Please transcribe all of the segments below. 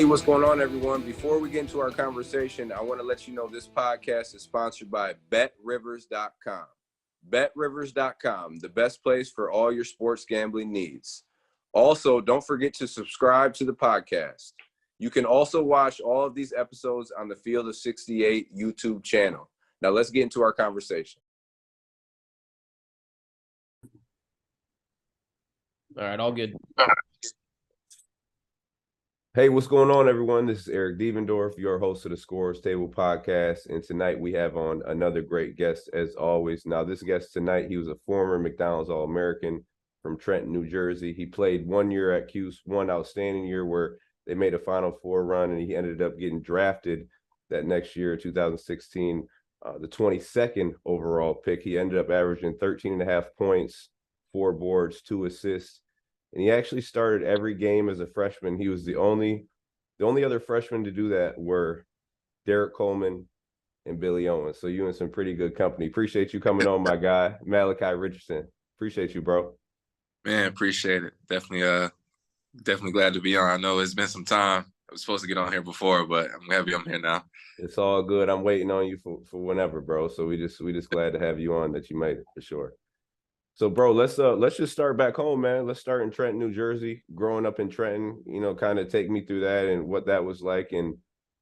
what's going on, everyone? Before we get into our conversation, I want to let you know this podcast is sponsored by BetRivers.com. BetRivers.com, the best place for all your sports gambling needs. Also, don't forget to subscribe to the podcast. You can also watch all of these episodes on the Field of 68 YouTube channel. Now, let's get into our conversation. All right, all good. Hey, what's going on, everyone? This is Eric Devendorf, your host of the Scorers Table podcast, and tonight we have on another great guest, as always. Now, this guest tonight, he was a former McDonald's All-American from Trenton, New Jersey. He played 1 year at Cuse, one outstanding year where they made a Final Four run, and he ended up getting drafted that next year, 2016, the 22nd overall pick. He ended up averaging 13.5 points, 4 boards, 2 assists. And he actually started every game as a freshman. He was the only other freshmen to do that were Derek Coleman and Billy Owens. So you in some pretty good company. Appreciate you coming on, my guy, Malachi Richardson. Appreciate you, bro. Man, appreciate it. Definitely glad to be on. I know it's been some time. I was supposed to get on here before, but I'm happy I'm here now. It's all good. I'm waiting on you for whenever, bro. So we just glad to have you on, that you made it for sure. So, bro, let's just start back home, man. Let's start in Trenton, New Jersey. Growing up in Trenton, kind of take me through that and what that was like, and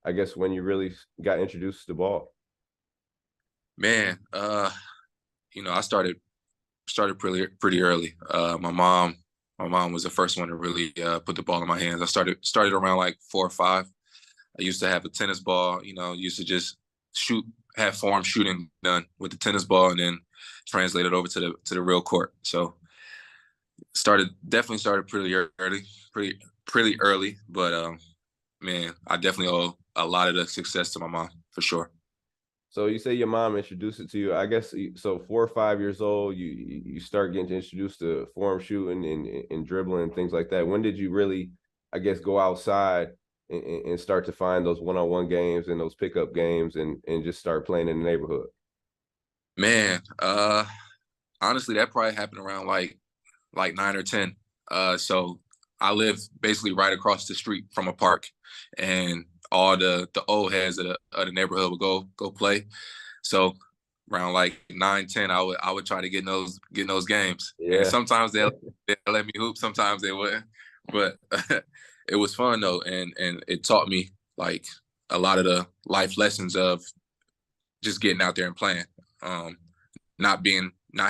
I guess when you really got introduced to the ball. Man, I started pretty early. My mom was the first one to really put the ball in my hands. I started around like 4 or 5. I used to have a tennis ball. Used to just have form shooting done with the tennis ball, and then translated over to the real court. So definitely started pretty early, but man, I definitely owe a lot of the success to my mom for sure. So you say your mom introduced it to you. I guess so. 4 or 5 years old, you start getting introduced to form shooting and dribbling and things like that. When did you really, I guess, go outside and start to find those one-on-one games and those pickup games and just start playing in the neighborhood? Man, honestly, that probably happened around like 9 or 10. So I live basically right across the street from a park, and all the old heads of the neighborhood would go play. So around like 9, 10, I would try to get in those games. Yeah. And sometimes they'll let me hoop, sometimes they wouldn't. But it was fun though, and it taught me like a lot of the life lessons of just getting out there and playing. Not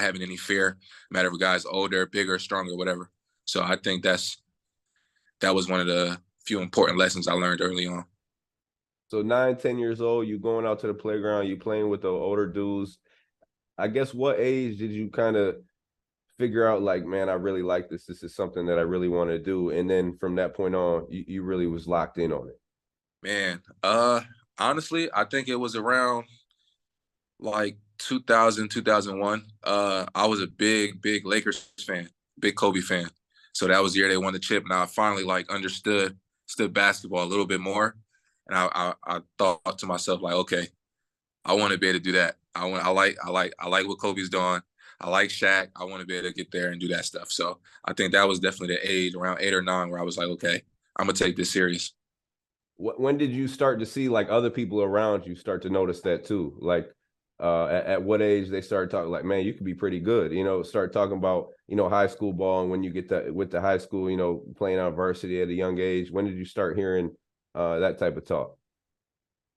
having any fear, no matter if a guy's older, bigger, stronger, whatever. So I think that was one of the few important lessons I learned early on. So 9, 10 years old, you going out to the playground, you playing with the older dudes. I guess what age did you kind of figure out like, man, I really like this. This is something that I really want to do. And then from that point on, you really was locked in on it. Man, honestly, I think it was around like 2000, 2001. I was a big Lakers fan, big Kobe fan. So that was the year they won the chip. Now I finally like understood basketball a little bit more. And I thought to myself, like, okay, I want to be able to do that. I like what Kobe's doing. I like Shaq. I want to be able to get there and do that stuff. So I think that was definitely the age around 8 or 9 where I was like, okay, I'm gonna take this serious. When did you start to see like other people around you start to notice that too? Like at what age they started talking like, man, you could be pretty good, start talking about, high school ball, and when you get with the high school, playing on varsity at a young age, when did you start hearing that type of talk?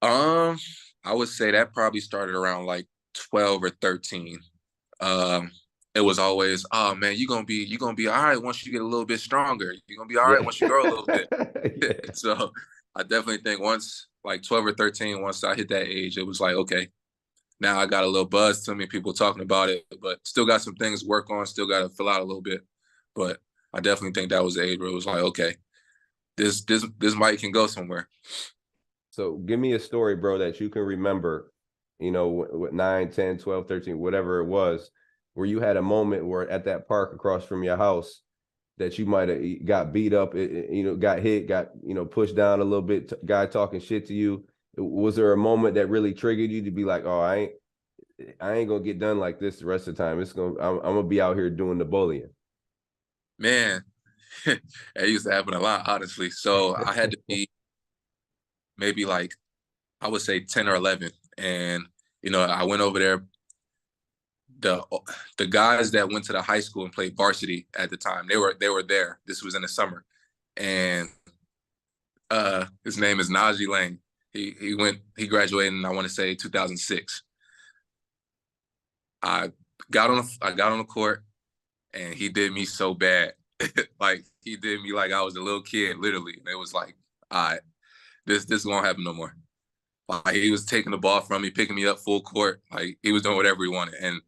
I would say that probably started around like 12 or 13. It was always, oh man, you're gonna be all right once you get a little bit stronger. You're gonna be all right once you grow a little bit. Yeah. So I definitely think once like 12 or 13, once I hit that age, it was like, okay, now I got a little buzz to me, people talking about it, but still got some things to work on, still got to fill out a little bit. But I definitely think that was the age where it was like, okay, this mic can go somewhere. So give me a story, bro, that you can remember, with 9, 10, 12, 13, whatever it was, where you had a moment where at that park across from your house that you might have got beat up, got hit, got, pushed down a little bit, guy talking shit to you. Was there a moment that really triggered you to be like, oh, I ain't gonna get done like this the rest of the time. I'm gonna be out here doing the bullying? Man, it used to happen a lot, honestly. So I had to be maybe like, I would say 10 or 11. And, I went over there. The guys that went to the high school and played varsity at the time, they were there. This was in the summer. And his name is Najee Lang. He graduated in, I want to say, 2006. I got on the court, and he did me so bad. Like, he did me like I was a little kid, literally. And it was like, all right, this won't happen no more. Like, he was taking the ball from me, picking me up full court. Like, he was doing whatever he wanted. And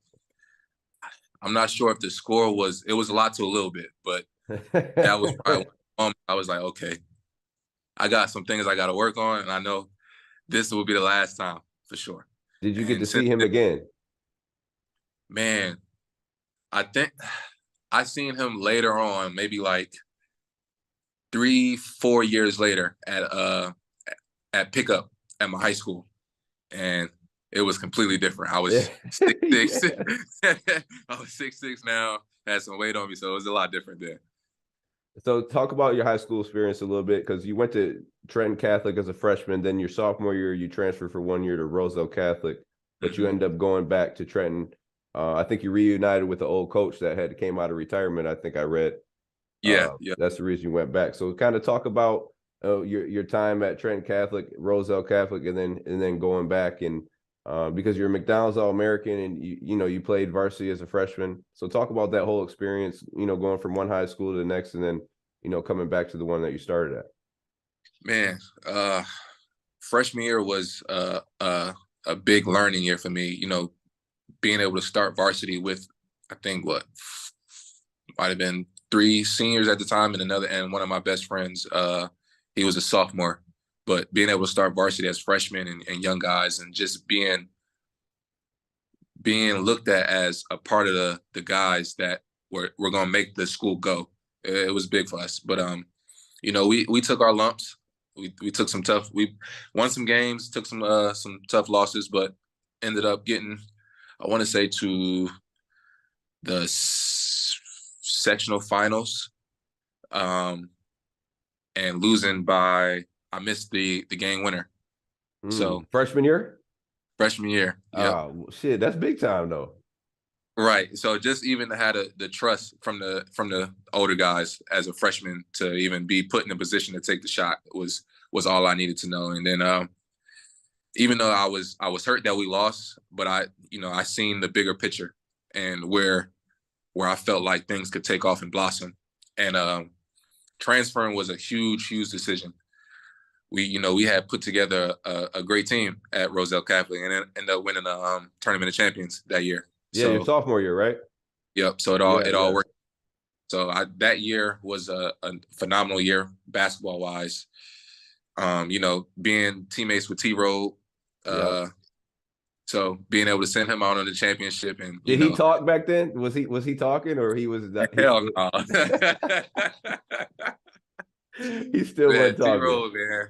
I'm not sure if the score it was a lot to a little bit, but that was probably one I was like, okay, I got some things I got to work on, and I know this will be the last time for sure. Did you get to see him again? Man, I think I seen him later on, maybe like 3-4 years later at pickup at my high school, and it was completely different. I was 6'6". I was 6'6" now, had some weight on me, so it was a lot different then. So talk about your high school experience a little bit, because you went to Trenton Catholic as a freshman. Then your sophomore year, you transferred for 1 year to Roselle Catholic, but you end up going back to Trenton. I think you reunited with the old coach that came out of retirement. I think I read. Yeah. That's the reason you went back. So kind of talk about your time at Trenton Catholic, Roselle Catholic, and then going back, and because you're a McDonald's All-American, and you played varsity as a freshman. So talk about that whole experience, going from one high school to the next, and then coming back to the one that you started at. Man, freshman year was a big learning year for me. Being able to start varsity with, I think, might have been 3 seniors at the time, and one of my best friends, he was a sophomore. But being able to start varsity as freshmen and young guys, and just being looked at as a part of the guys that were going to make the school go, it was big for us. But we took our lumps. We took we won some games, took some tough losses, but ended up getting, I want to say, to the sectional finals, and losing by, I missed the game winner. So freshman year. Yep. Oh shit, that's big time though. Right. So just even had the trust from the older guys as a freshman to even be put in a position to take the shot was all I needed to know. And then even though I was hurt that we lost, but I seen the bigger picture and where I felt like things could take off and blossom. And transferring was a huge decision. We had put together a great team at Roselle Catholic, and ended up winning the Tournament of Champions that year. Yeah, your sophomore year, right? Yep. So it all worked. So that year was a phenomenal year basketball wise. Being teammates with T-Road, so being able to send him out on the championship, and did he talk back then? Was he talking, or he was that? Hell no. He still wasn't talking. T-Road, man.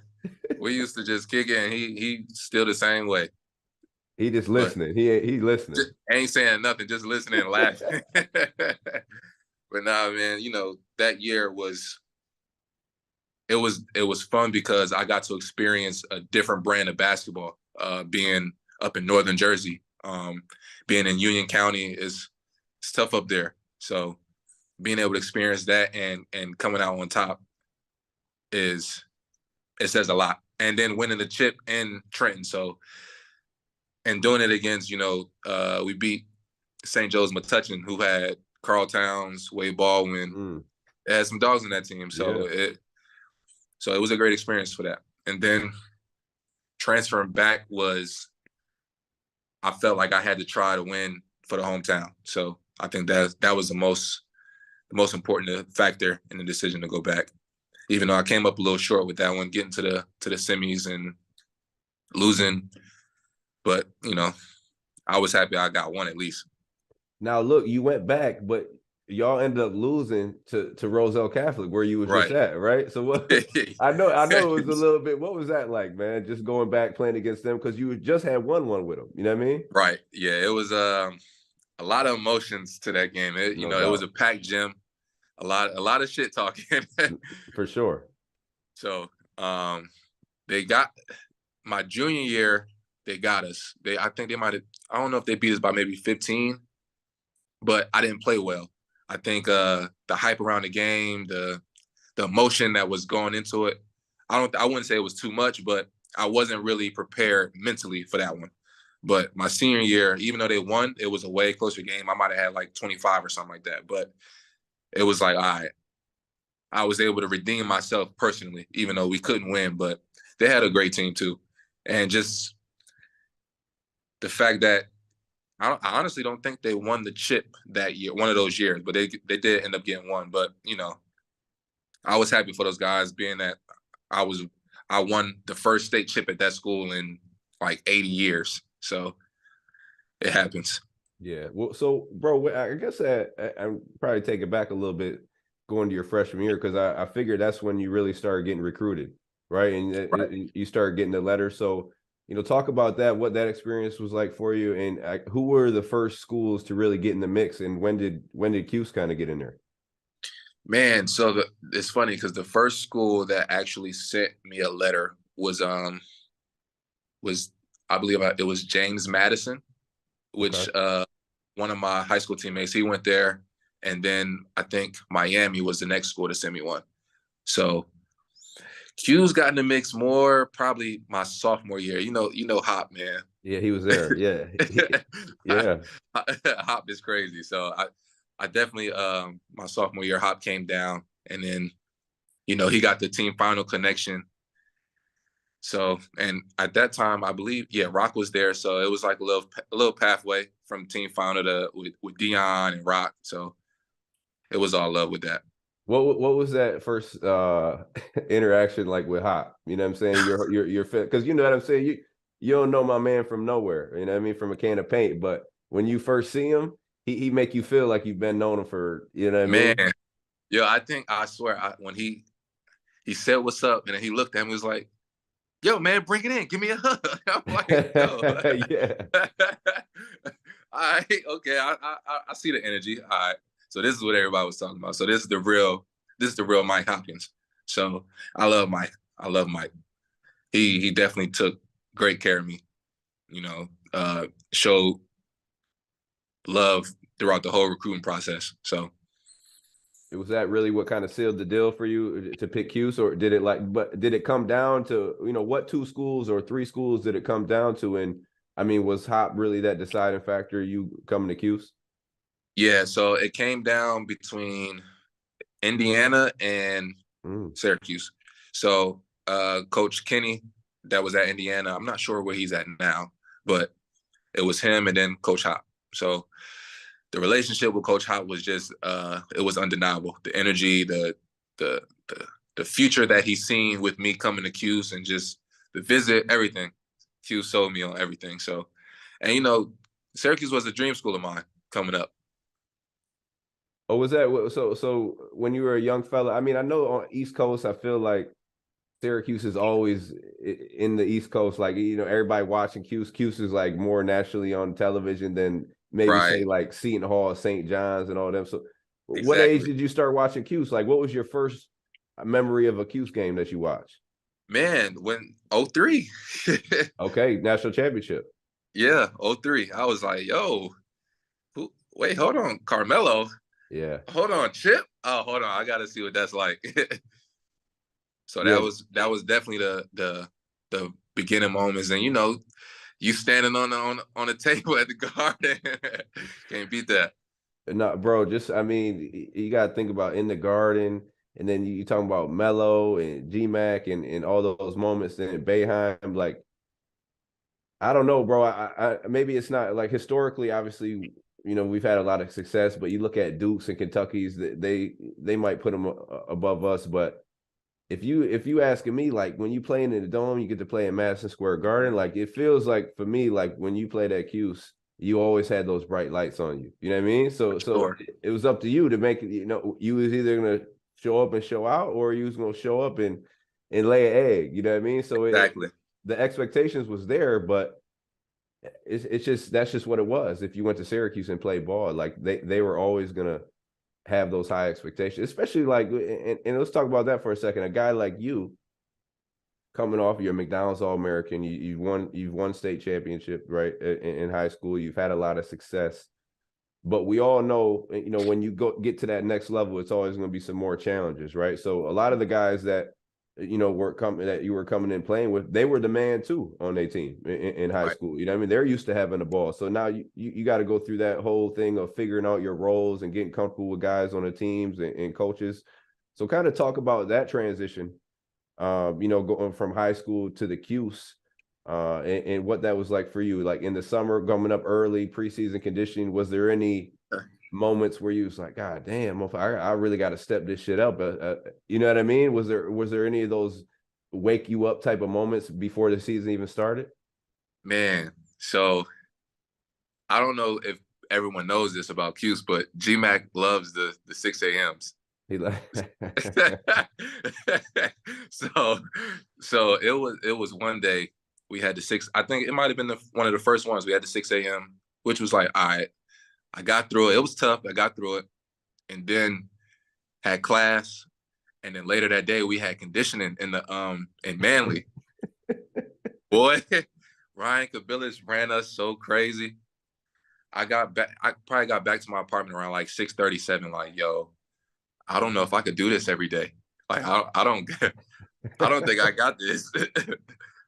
We used to just kick it, and he still the same way. He just listening. He listening. Ain't saying nothing, just listening and laughing. But nah, man, that year was fun because I got to experience a different brand of basketball. Being up in northern Jersey, being in Union County it's tough up there. So being able to experience that and coming out on top it says a lot. And then winning the chip in Trenton. So, and doing it against, we beat St. Joe's Metuchen, who had Carl Towns, Wade Baldwin. It had some dogs in that team. So it was a great experience for that. And then transferring back I felt like I had to try to win for the hometown. So I think that was the most important factor in the decision to go back. Even though I came up a little short with that one, getting to the semis and losing. But, I was happy I got one at least. Now, look, you went back, but y'all ended up losing to Roselle Catholic, where you was just at, right? So what? I know it was a little bit. What was that like, man? Just going back playing against them, because you just had won one with them. You know what I mean? Right. Yeah, it was a lot of emotions to that game. It was a packed gym, a lot of shit talking. For sure. So the they got my junior year. They got us. I think they might have. I don't know if they beat us by maybe 15, but I didn't play well. I think the hype around the game, the emotion that was going into it. I wouldn't say it was too much, but I wasn't really prepared mentally for that one. But my senior year, even though they won, it was a way closer game. I might have had like 25 or something like that. But it was like, all right, I was able to redeem myself personally, even though we couldn't win. But they had a great team too. And just the fact that I honestly don't think they won the chip that year, one of those years, but they did end up getting one. But, you know, I was happy for those guys, being that I won the first state chip at that school in like 80 years. So it happens. Yeah. Well, so bro, I guess I probably take it back a little bit going to your freshman year, because I figured that's when you really started getting recruited, right? And Right. you started getting the letter. So, you know, talk about that, what that experience was like for you, and who were the first schools to really get in the mix, and when did Cuse kind of get in there? Man, so it's funny because the first school that actually sent me a letter was I believe it was James Madison, Okay. which one of my high school teammates, he went there, and then I think Miami was the next school to send me one. So Q's got in the mix more probably my sophomore year. You know Hop, man. Yeah, he was there. Yeah. Yeah. Hop is crazy. So I definitely my sophomore year, Hop came down, and then he got the team final connection. So, and at that time, I believe, yeah, Rock was there. So it was like a little pathway from team final to with Dion and Rock. So it was all love with that. What was that first interaction like with Hop? You know what I'm saying? You're because you know what I'm saying? You don't know my man from nowhere, you know what I mean, from a can of paint. But when you first see him, he make you feel like you've been knowing him for, you know what I Man, mean? yo, I swear, when he said what's up, and then he looked at me, and was like, "Yo, man, bring it in, give me a hug." I'm like, "Yo, Yeah. all right, okay, I see the energy. All right, so this is what everybody was talking about. So this is the real Mike Hopkins. So I love Mike. I love Mike. He definitely took great care of me. Showed love throughout the whole recruiting process. So Was that really what kind of sealed the deal for you to pick Cuse, or did it come down to, what two schools or three schools did it come down to? And I mean, was Hop really that deciding factor you coming to Cuse? yeah, so it came down between Indiana and Mm. Syracuse. So Coach Kenny, that was at Indiana, I'm not sure where he's at now, but it was him and then Coach Hop. So the relationship with Coach Hop was just it was undeniable. The energy, the the future that he's seen with me coming to Cuse, and just the visit, everything. Cuse sold me on everything. So, and Syracuse was a dream school of mine coming up. Oh, was that so when you were a young fella? I mean, I know on East Coast, I feel like Syracuse is always in the East Coast. Like, everybody watching Cuse. Cuse is like more nationally on television than maybe say Right. like Seton Hall, St. John's, and all them. So, what age Exactly. did you start watching Cuse? Like, what was your first memory of a Cuse game that you watched? Man, when 03. Okay, national championship. Yeah, 03. I was like, yo, wait, hold on, Carmelo. Yeah, Hold on, Chip. Oh, hold on. I gotta see what that's like. So yeah. that was definitely the beginning moments. And you standing on the table at the Garden. Can't beat that. No, bro. Just I mean, you got to think about in the Garden, and then you talking about Melo and G Mac and all those moments in Boeheim. Like, I don't know, bro. I maybe it's not like historically. Obviously, we've had a lot of success, but you look at Dukes and Kentucky's, they might put them above us. But if you asking me, like when you playing in the dome, you get to play in Madison Square Garden. Like it feels like for me, like when you played at Cuse, you always had those bright lights on you. You know what I mean? So For so sure. it was up to you to make it. You was either gonna show up and show out, or you was gonna show up and lay an egg. You know what I mean? So Exactly. the expectations was there, but it's just that's just what it was. If you went to Syracuse and played ball, like they were always gonna have those high expectations, especially like and let's talk about that for a second. A guy like you, coming off, you're a McDonald's All-American. You've won state championship, right, in high school. You've had a lot of success. But we all know, when you get to that next level, it's always going to be some more challenges, right? So a lot of the guys that you were coming in playing with, they were the man too on their team in high Right. school. You know what I mean? They're used to having the ball. So now you got to go through that whole thing of figuring out your roles and getting comfortable with guys on the teams and coaches. So kind of talk about that transition, going from high school to the Cuse, and what that was like for you, like in the summer, coming up early, preseason conditioning. Was there any moments where you was like, God damn, I really got to step this shit up? You know what I mean? Was there any of those wake you up type of moments before the season even started? Man, so I don't know if everyone knows this about Cuse, but GMAC loves the 6 a.m.s. He like, so it was one day we had the 6. I think it might have been one of the first ones. We had the 6 a.m., which was like, all right, I got through it. It was tough. I got through it, and then had class, and then later that day we had conditioning in Manly. Boy, Ryan Kabilis ran us so crazy. I probably got back to my apartment around like 6:37. Like, yo, I don't know if I could do this every day. Like, I don't think I got this.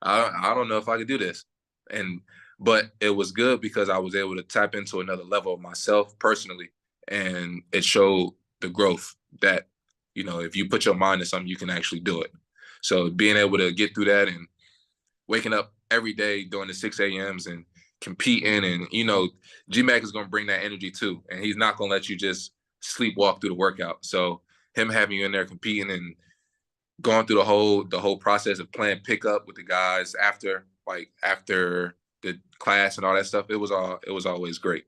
I don't know if I could do this. But it was good because I was able to tap into another level of myself personally, and it showed the growth that, if you put your mind to something, you can actually do it. So being able to get through that and waking up every day doing the 6 a.m.s and competing, and GMAC is going to bring that energy too, and he's not going to let you just sleepwalk through the workout. So him having you in there competing and going through the whole process of playing pickup with the guys after the class and all that stuff, it was always great.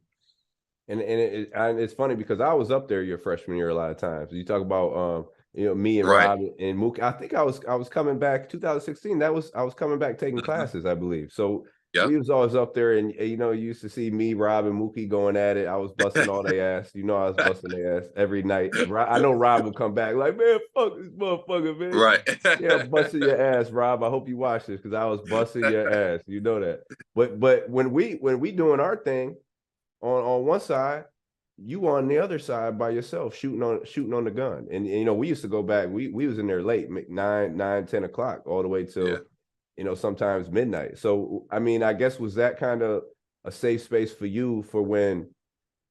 And it's funny because I was up there your freshman year a lot of times. You talk about me and Right. Rob and Mookie. I think I was coming back 2016. I was coming back taking classes, I believe. So Yep. we was always up there, and you used to see me, Rob, and Mookie going at it. I was busting all their ass. I was busting their ass every night. I know Rob would come back like, man, fuck this motherfucker, man. Right. Yeah, busting your ass, Rob. I hope you watch this because I was busting your ass. You know that. But when we doing our thing on one side, you on the other side by yourself shooting on the gun. And we used to go back, we was in there late, 9, 10 o'clock, all the way till sometimes midnight. So I mean, I guess, was that kind of a safe space for you for when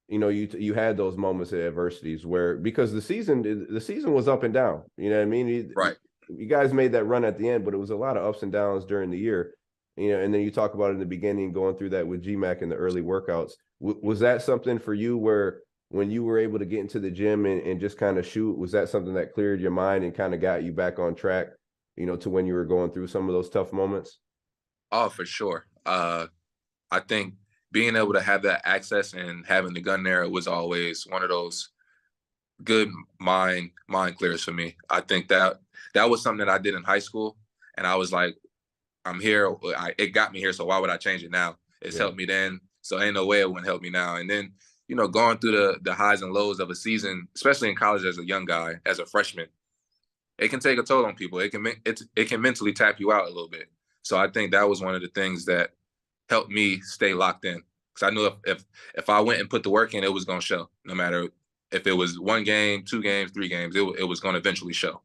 you had those moments of adversities, where, because the season was up and down, you know what I mean? Right. You guys made that run at the end, but it was a lot of ups and downs during the year, and then you talk about in the beginning, going through that with GMAC in the early workouts. Was that something for you where, when you were able to get into the gym and just kind of shoot, was that something that cleared your mind and kind of got you back on track, to when you were going through some of those tough moments? Oh, for sure. I think being able to have that access and having the gun there was always one of those good mind clears for me. I think that was something that I did in high school, and I was like, I'm here. It got me here, so why would I change it now? It's helped me then, so ain't no way it wouldn't help me now. And then, going through the highs and lows of a season, especially in college as a young guy, as a freshman, it can take a toll on people. It can mentally tap you out a little bit. So I think that was one of the things that helped me stay locked in, because I knew if I went and put the work in, it was going to show. No matter if it was 1 game, 2 games, 3 games, it was going to eventually show.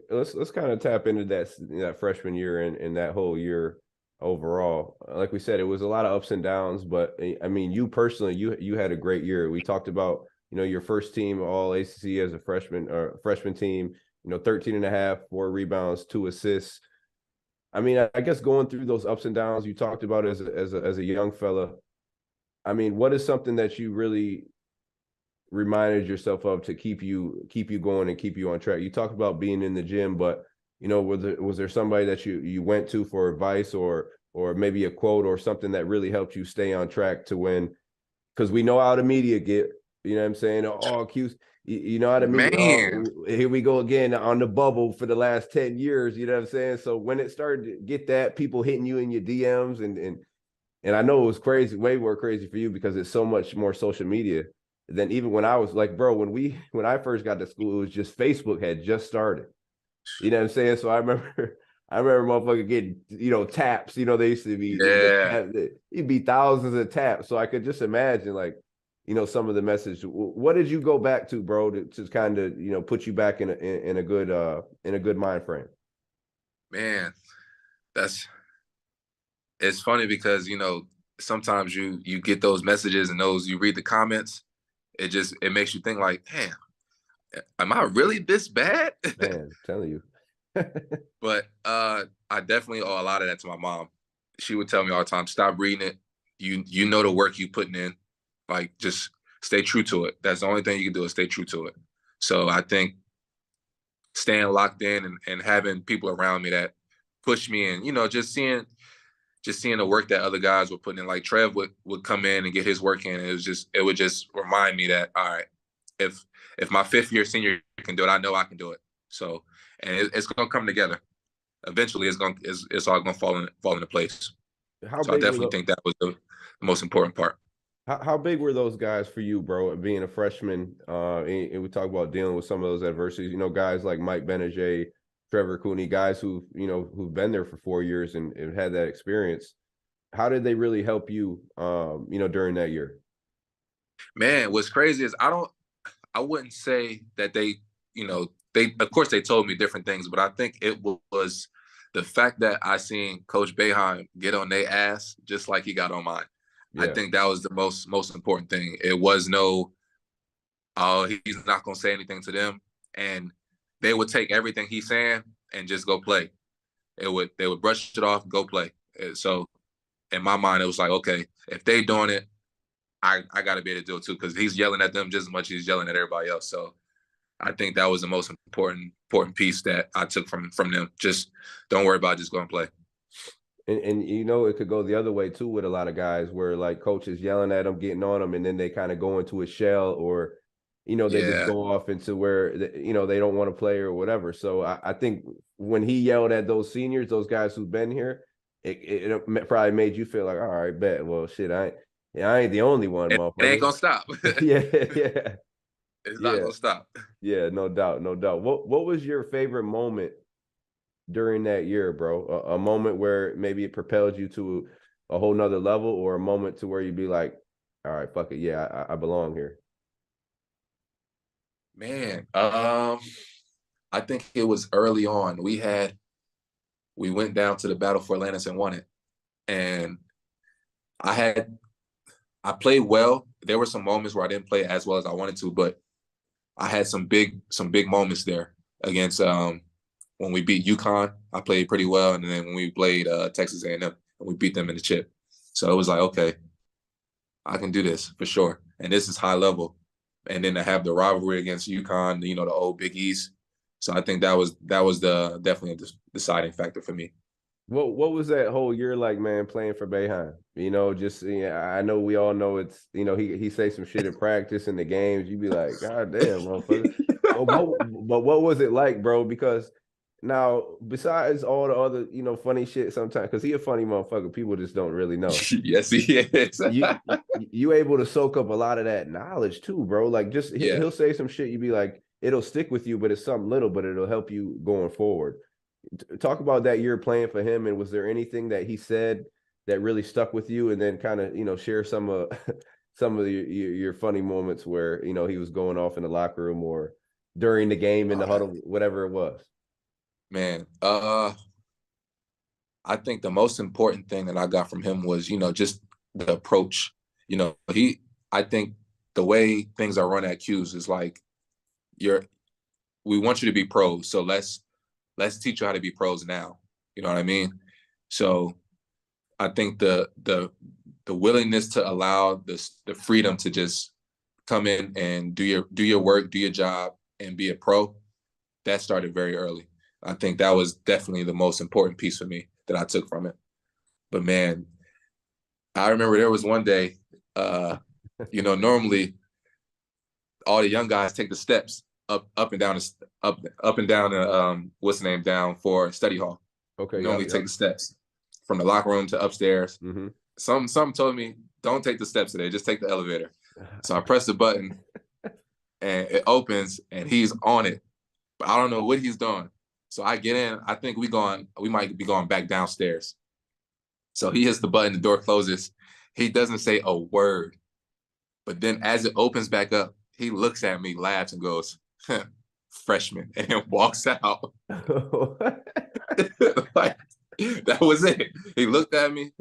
Let's kind of tap into that freshman year and that whole year overall. Like we said, it was a lot of ups and downs, but I mean, you personally, you had a great year. We talked about, your first team all ACC as a freshman team, 13 and a half, 4 rebounds, 2 assists. I mean, I guess going through those ups and downs you talked about as a young fella, I mean, what is something that you really reminded yourself of to keep you going and keep you on track? You talked about being in the gym, but was there somebody that you went to for advice, or maybe a quote or something that really helped you stay on track to win? Because we know how the media get, you know what I'm saying? Oh, Q's, you know how the media, Man. oh, here we go again on the bubble for the last 10 years, you know what I'm saying? So when it started to get that, people hitting you in your DMs, and I know it was crazy, way more crazy for you because it's so much more social media than even when I was like, bro, when I first got to school, it was just Facebook had just started. You know what I'm saying? So I I remember motherfucker getting, taps. They used to be Yeah, it'd be thousands of taps. So I could just imagine like, some of the message. What did you go back to, bro, to kind of, put you back in a good mind frame? man, that's it's funny because sometimes you get those messages and those you read the comments. It makes you think like, damn, am I really this bad? Man, I'm telling you. But I definitely owe a lot of that to my mom. She would tell me all the time, stop reading it. You know the work you putting in. Like just stay true to it. That's the only thing you can do is stay true to it. So I think staying locked in and having people around me that push me and, just seeing the work that other guys were putting in. Like Trev would come in and get his work in. It would just remind me that, all right, if my fifth year senior can do it, I know I can do it. So, and it's gonna come together. Eventually, it's all gonna fall into place. How So I big were definitely the think that was the most important part. how big were those guys for you, bro? Being a freshman, and we talk about dealing with some of those adversities. Guys like Mike Benajay, Trevor Cooney, guys who've been there for 4 years and had that experience. How did they really help you, during that year? Man, what's crazy is I wouldn't say that they of course they told me different things, but I think it was the fact that I seen Coach Boeheim get on their ass just like he got on mine. I Yeah. think that was the most important thing. It was no, oh, he's not gonna say anything to them, and they would take everything he's saying and just go play. They would brush it off, go play. So in my mind, it was like, okay, if they doing it, I got to be able to do it too, because he's yelling at them just as much as he's yelling at everybody else. So I think that was the most important piece that I took from them. Just don't worry about it, just go and play. And it could go the other way too with a lot of guys where like coaches yelling at them, getting on them, and then they kind of go into a shell or they just Yeah, go off into where they don't want to play or whatever. So I think when he yelled at those seniors, those guys who've been here, it probably made you feel like, all right, bet. Well, shit, I ain't the only one, it ain't motherfucker. gonna stop. Yeah, yeah, It's not yeah, gonna stop. yeah. No doubt, no doubt. What was your favorite moment during that year, bro? A moment where maybe it propelled you to a whole nother level, or a moment to where you'd be like, all right, fuck it, yeah, I belong here. Man, I think it was early on. We went down to the Battle for Atlantis and won it, and I had I played well. There were some moments where I didn't play as well as I wanted to, but I had some big moments there against when we beat UConn. I played pretty well, and then when we played Texas A&M, and we beat them in the chip. So it was like, okay, I can do this for sure, and this is high level. And then to have the rivalry against UConn, the old Big East. So I think that was the definitely a deciding factor for me. What was that whole year like, man, playing for Boeheim? Just I know we all know it's he say some shit in practice in the games. You be like, God damn, motherfucker. But what was it like, bro? Because now, besides all the other funny shit sometimes, because he a funny motherfucker, people just don't really know. Yes, he is. You able to soak up a lot of that knowledge too, bro. Like just Yeah. he'll say some shit, you be like, it'll stick with you, but it's something little, but it'll help you going forward. Talk about that year playing for him, and was there anything that he said that really stuck with you? And then kind of share some of some of your funny moments where he was going off in the locker room or during the game in the huddle, whatever it was. Man, I think the most important thing that I got from him was, just the approach. I think the way things are run at Q's is like we want you to be pros, so let's teach you how to be pros now. You know what I mean? So I think the willingness to allow the freedom to just come in and do your work, do your job, and be a pro, that started very early. I think that was definitely the most important piece for me that I took from it. But man, I remember there was one day, normally all the young guys take the steps up and down up and down what's the name down for study hall. Okay, Normally yep. take the steps from the locker room to upstairs. Mm-hmm. Some told me don't take the steps today, just take the elevator. So I press the button and it opens and he's on it. But I don't know what he's doing. So I get in. I think we might be going back downstairs. So he hits the button, the door closes. He doesn't say a word. But then as it opens back up, he looks at me, laughs, and goes, huh, freshman, and then walks out. Like, that was it. He looked at me,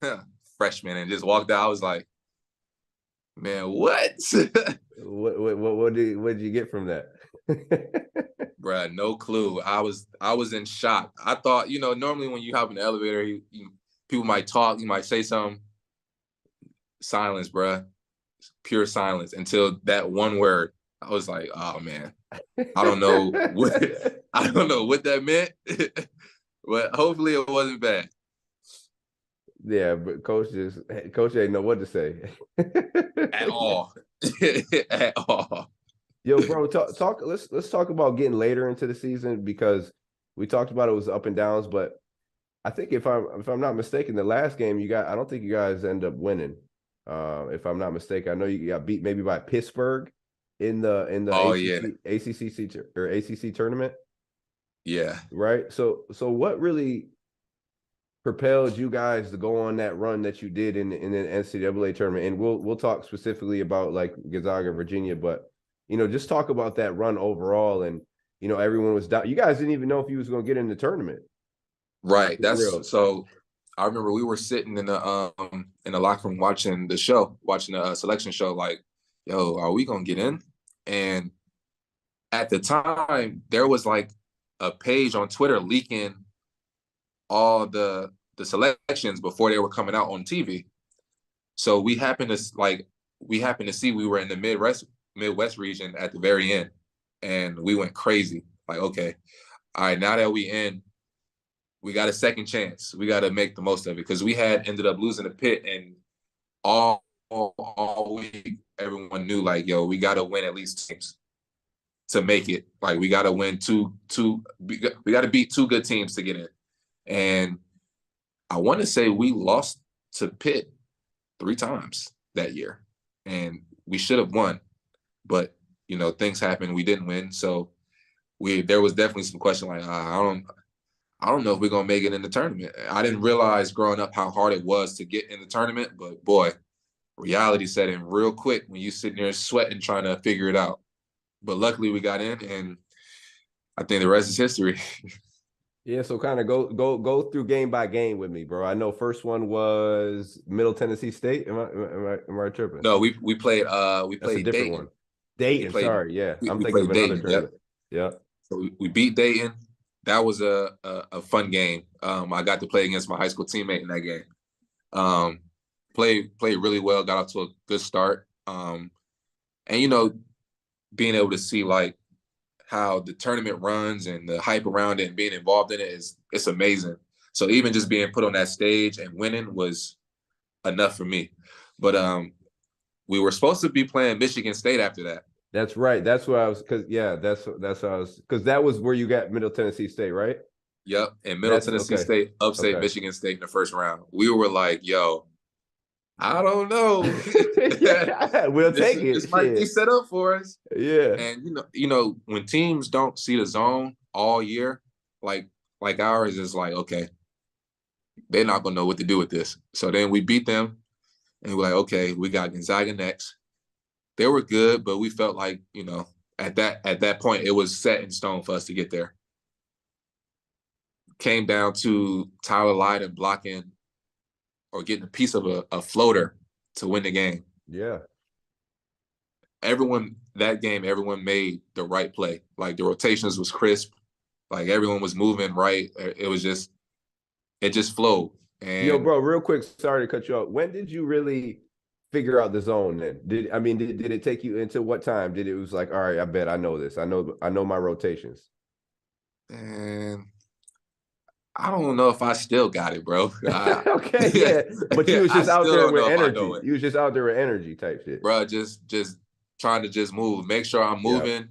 huh, freshman, and just walked out. I was like, man, what? what did you get from that? Bruh, no clue. I was in shock. I thought, normally when you hop in the elevator, people might talk, you might say something. Silence, bruh. Pure silence until that one word. I was like, oh man, I don't know what that meant, but hopefully it wasn't bad. Yeah, but coach ain't know what to say At all. At all. Yo, bro, talk. Let's talk about getting later into the season, because we talked about it was up and downs, but I think if I'm not mistaken, the last game I don't think you guys end up winning. If I'm not mistaken, I know you got beat maybe by Pittsburgh in the ACC or ACC tournament. Yeah. Right. So what really propelled you guys to go on that run that you did in the NCAA tournament? And we'll talk specifically about like Gonzaga, Virginia, but just talk about that run overall. And everyone was down. You guys didn't even know if you was going to get in the tournament. Right. So I remember we were sitting in the locker room watching the selection show, like, yo, are we gonna get in? And at the time, there was like a page on Twitter leaking all the selections before they were coming out on TV. So we happened to see we were in the Midwest region at the very end, and we went crazy. Like, okay, all right, now that we in, we got a second chance. We got to make the most of it, because we had ended up losing the pit, and all week everyone knew, like, yo, we got to win at least teams to make it. Like, we got to win we got to beat two good teams to get in. And I want to say we lost to Pitt 3 times that year, and we should have won, but things happened. We didn't win, so there was definitely some question, like, I don't know if we're gonna make it in the tournament. I didn't realize growing up how hard it was to get in the tournament, but boy, reality set in real quick when you sitting there sweating trying to figure it out. But luckily we got in, and I think the rest is history. Yeah, so kind of go through game by game with me, bro. I know first one was Middle Tennessee State. Am I tripping? No, we played That's a different Dayton. one. Dayton, sorry, yeah. I'm thinking of another tournament. Yeah. So we beat Dayton. That was a fun game. I got to play against my high school teammate in that game. Played really well, got off to a good start. And being able to see like how the tournament runs and the hype around it and being involved in it it's amazing. So even just being put on that stage and winning was enough for me. But we were supposed to be playing Michigan State after that. That's right. That's what I was, because that's what I was, because that was where you got Middle Tennessee State, right? Yep. And Middle Tennessee State upset Michigan State in the first round. We were like, yo, I don't know. Yeah, we'll take it. This might be set up for us. Yeah. And when teams don't see the zone all year, like ours is like, okay, they're not gonna know what to do with this. So then we beat them, and we're like, okay, we got Gonzaga next. They were good, but we felt like, at that point it was set in stone for us to get there. Came down to Tyler Lydon blocking or getting a piece of a floater to win the game. Yeah. Everyone made the right play. Like, the rotations was crisp. Like, everyone was moving right. It just flowed. And yo, bro, real quick, sorry to cut you off. When did you really figure out the zone then? Did it take you into what time? It was like, all right, I bet I know this. I know my rotations. And I don't know if I still got it, bro. Okay, yeah. But you was just out there with energy. You was just out there with energy type shit. Bro, just trying to just move. Make sure I'm moving,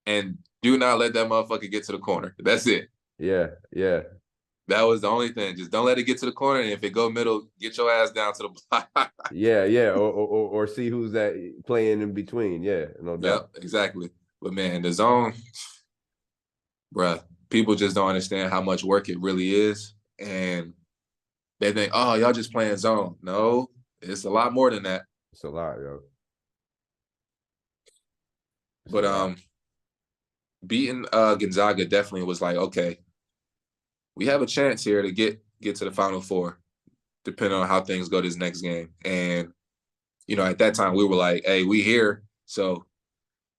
and do not let that motherfucker get to the corner. That's it. Yeah, yeah. That was the only thing. Just don't let it get to the corner, and if it go middle, get your ass down to the block. Yeah. Or see who's that playing in between. Yeah, no doubt. Yep, exactly. But man, the zone, bruh, people just don't understand how much work it really is. And they think, oh, y'all just playing zone. No, it's a lot more than that. It's a lot, yo. It's a But lot. beating Gonzaga definitely was like, okay, we have a chance here to get to the Final Four, depending on how things go this next game. And at that time we were like, hey, we here, so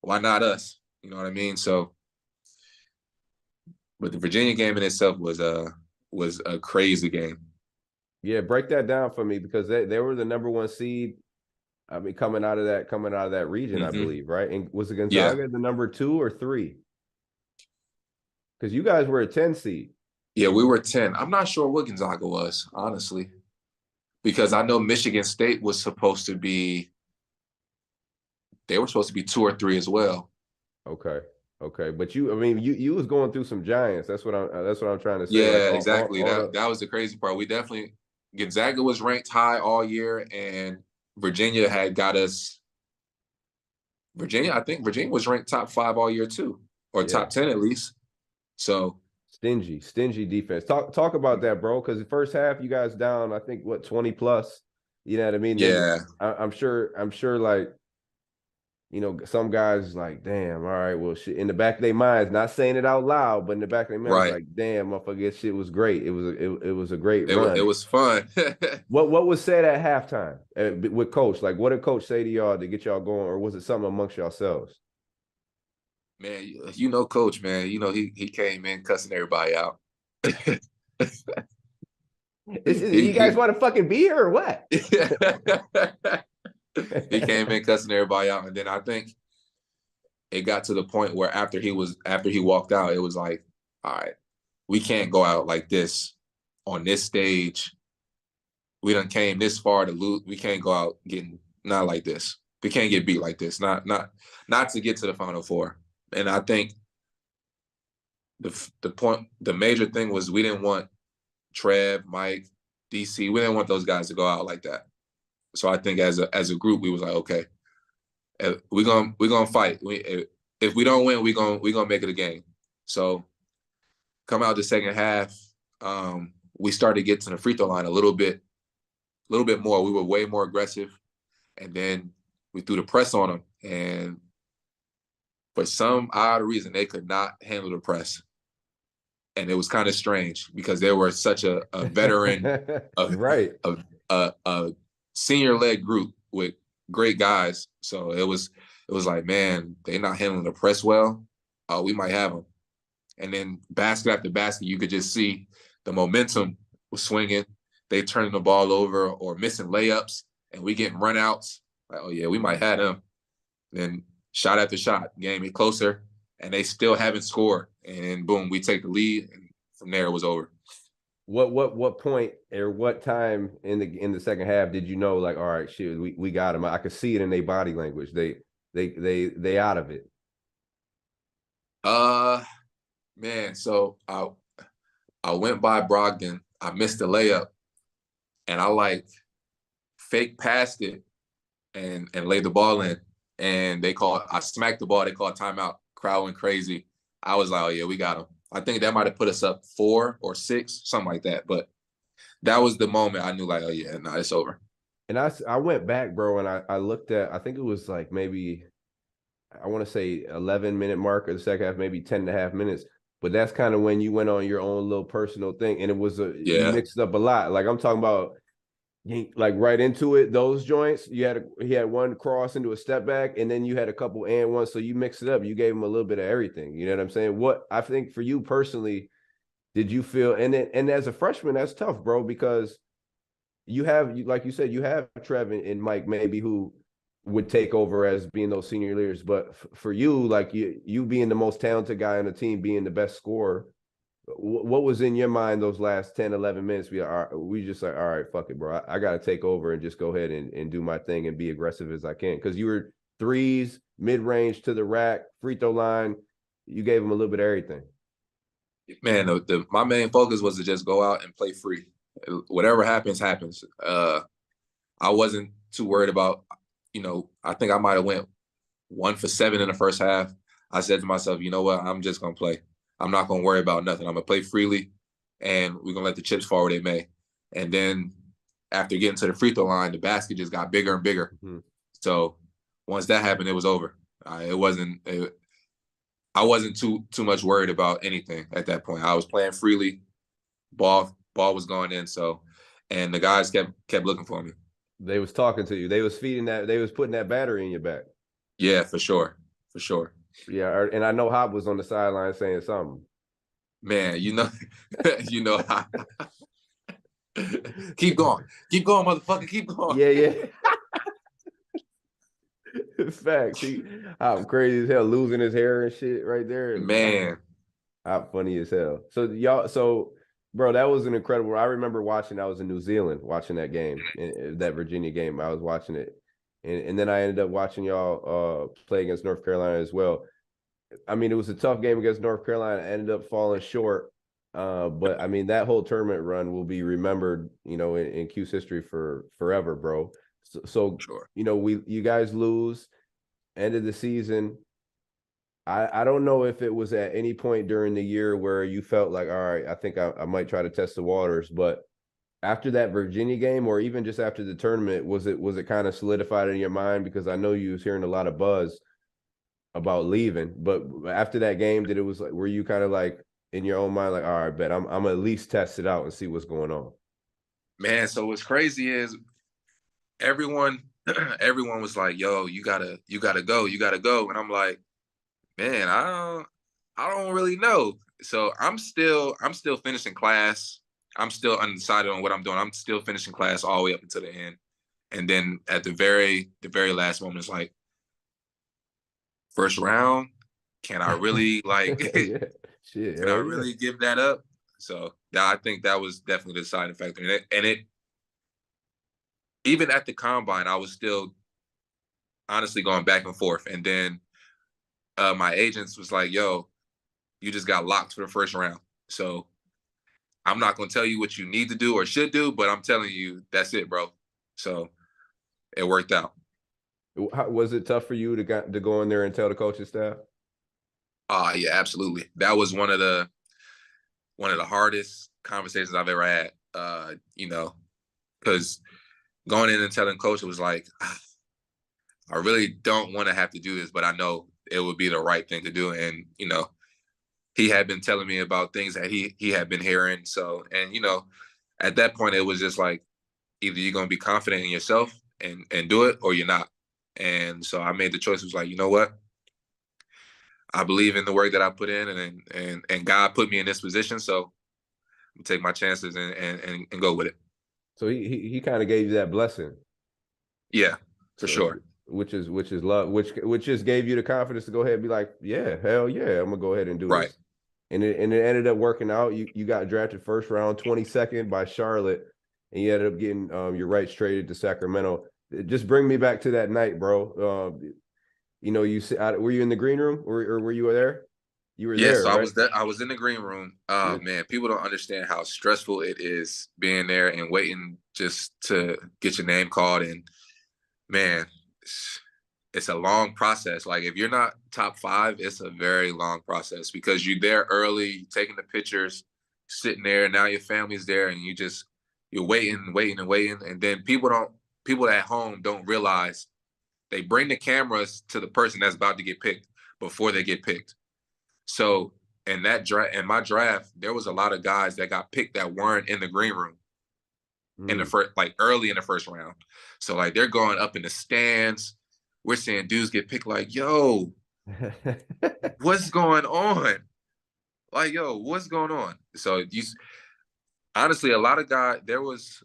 why not us? You know what I mean? So, but the Virginia game in itself was a crazy game. Yeah, break that down for me because they were the number one seed. I mean, coming out of that region, I Mm-hmm. believe, right? And was it Yeah. Gonzaga the number 2 or 3? Because you guys were a 10 seed. Yeah, we were 10. I'm not sure what Gonzaga was, honestly, because I know Michigan State was supposed to be, they were supposed to be 2 or 3 as well. Okay. Okay. But you was going through some giants. That's what I'm trying to say. Like Yeah, exactly. all the That was the crazy part. We definitely, Gonzaga was ranked high all year, and Virginia had got us. I think Virginia was ranked top 5 all year too, or yeah. top 10 at least. So Stingy defense. Talk about that, bro. Because the first half, you guys down, I think, what, 20 plus. You know what I mean? Then yeah, I'm sure, like, some guys like, damn, all right, well, shit. In the back of their minds, not saying it out loud, but in the back of their minds, right. like, damn, motherfucker, shit was great. It was a great It run. was fun. What was said at halftime with coach? Like, what did coach say to y'all to get y'all going, or was it something amongst yourselves? Man, Coach, man, he came in cussing everybody out. You guys he want to fucking be here or what? he came in cussing everybody out, and then I think it got to the point where after he walked out, it was like, all right, we can't go out like this on this stage. We done came this far to lose. We can't go out getting not like this. We can't get beat like this. Not to get to the Final Four. And I think the major thing was we didn't want Trev, Mike, DC. We didn't want those guys to go out like that. So I think as a group, we was like, okay, we're gonna fight. If we don't win, we're gonna make it a game. So come out the second half, we started to get to the free throw line a little bit more. We were way more aggressive, and then we threw the press on them. And for some odd reason, they could not handle the press. And it was kind of strange because they were such a veteran, right, a senior-led group with great guys. So it was like, man, they're not handling the press well. We might have them. And then basket after basket, you could just see the momentum was swinging. They turning the ball over or missing layups, and we getting runouts. Like, oh yeah, we might have them. Then shot after shot, game it closer, and they still haven't scored. And boom, we take the lead, and from there it was over. What point or what time in the second half did you know, like, all right, shit, we got them? I could see it in their body language. They out of it. Man, so I went by Brogdon. I missed the layup, and I like fake passed it and laid the ball in. And I smacked the ball. They called timeout. Crowd went crazy. I was like, oh yeah, we got them. I think that might have put us up 4 or 6, something like that. But that was the moment I knew, like, oh yeah, no, it's over. And I went back, bro, and I looked at, I think it was like maybe, I want to say 11-minute mark of the second half, maybe 10 and a half minutes. But that's kind of when you went on your own little personal thing. And it was you mixed up a lot. Like I'm talking about, like right into it, those joints, he had one cross into a step back, and then you had a couple and one. So you mixed it up. You gave him a little bit of everything. You know what I'm saying? What I think for you personally, did you feel, and as a freshman, that's tough, bro, because you have, like you said, you have Trev and Mike maybe who would take over as being those senior leaders. But for you, like you being the most talented guy on the team, being the best scorer, what was in your mind those last 10, 11 minutes? We just like, all right, fuck it, bro. I got to take over and just go ahead and do my thing and be aggressive as I can. Because you were threes, mid-range to the rack, free throw line. You gave them a little bit of everything. Man, my main focus was to just go out and play free. Whatever happens, happens. I wasn't too worried about, I think I might have went 1 for 7 in the first half. I said to myself, you know what? I'm just going to play. I'm not gonna worry about nothing. I'm gonna play freely, and we're gonna let the chips fall where they may. And then after getting to the free throw line, the basket just got bigger and bigger. Mm-hmm. So once that happened, it was over. I wasn't too much worried about anything at that point. I was playing freely. Ball was going in. So, and the guys kept looking for me. They was talking to you. They was feeding that. They was putting that battery in your back. Yeah, for sure. Yeah, and I know Hop was on the sideline saying something. Man, you know, you know how. Keep going, motherfucker, keep going. Yeah. Facts. Hop crazy as hell, losing his hair and shit right there. Man, Hop funny as hell. So bro, that was an incredible. I remember watching. I was in New Zealand watching that game, that Virginia game. I was watching it, and then I ended up watching y'all play against North Carolina as well. I mean, it was a tough game against North Carolina. I ended up falling short. But I mean, that whole tournament run will be remembered, in Q's history for forever, bro. So sure. you guys lose end of the season. I don't know if it was at any point during the year where you felt like, all right, I think I might try to test the waters, but after that Virginia game, or even just after the tournament, was it kind of solidified in your mind? Because I know you was hearing a lot of buzz about leaving, but after that game, were you kind of like in your own mind, like, all right, bet I'm gonna at least test it out and see what's going on? Man, so what's crazy is everyone was like, yo, you gotta go. And I'm like, man, I don't really know. So I'm still finishing class. I'm still undecided on what I'm doing. I'm still finishing class all the way up until the end. And then at the very last moment, it's like, first round, can I really Yeah. Shit, can I yeah. really give that up? So I think that was definitely the deciding factor. And it even at the combine, I was still honestly going back and forth. And then my agents was like, yo, you just got locked for the first round. So I'm not going to tell you what you need to do or should do, but I'm telling you, that's it, bro. So it worked out. Was it tough for you to go in there and tell the coaching staff? Yeah, absolutely. That was one of the hardest conversations I've ever had. Because going in and telling coach, it was like, I really don't want to have to do this, but I know it would be the right thing to do. And, he had been telling me about things that he had been hearing. So, and, at that point, it was just like, either you're going to be confident in yourself and do it, or you're not. And so I made the choice. It was like, you know what? I believe in the work that I put in, and God put me in this position. So I'm take my chances and go with it. So he kind of gave you that blessing. Yeah, for So sure. which is love, which just gave you the confidence to go ahead and be like, yeah, hell yeah, I'm gonna go ahead and do Right. this. And it ended up working out. You got drafted first round, 22nd by Charlotte, and you ended up getting your rights traded to Sacramento. Just bring me back to that night, bro. Were you in the green room, or were you there? You were Yeah, there, so right? I was in the green room. Yeah. Man, people don't understand how stressful it is being there and waiting just to get your name called. And man, it's a long process. Like, if you're not top 5, it's a very long process because you're there early, you're taking the pictures, sitting there. Now your family's there, and you're waiting. And then people at home don't realize they bring the cameras to the person that's about to get picked before they get picked. So in my draft, there was a lot of guys that got picked that weren't in the green room in the first, like early in the first round. So like they're going up in the stands. We're seeing dudes get picked like, yo, what's going on? Like, yo, what's going on? So honestly, a lot of guys,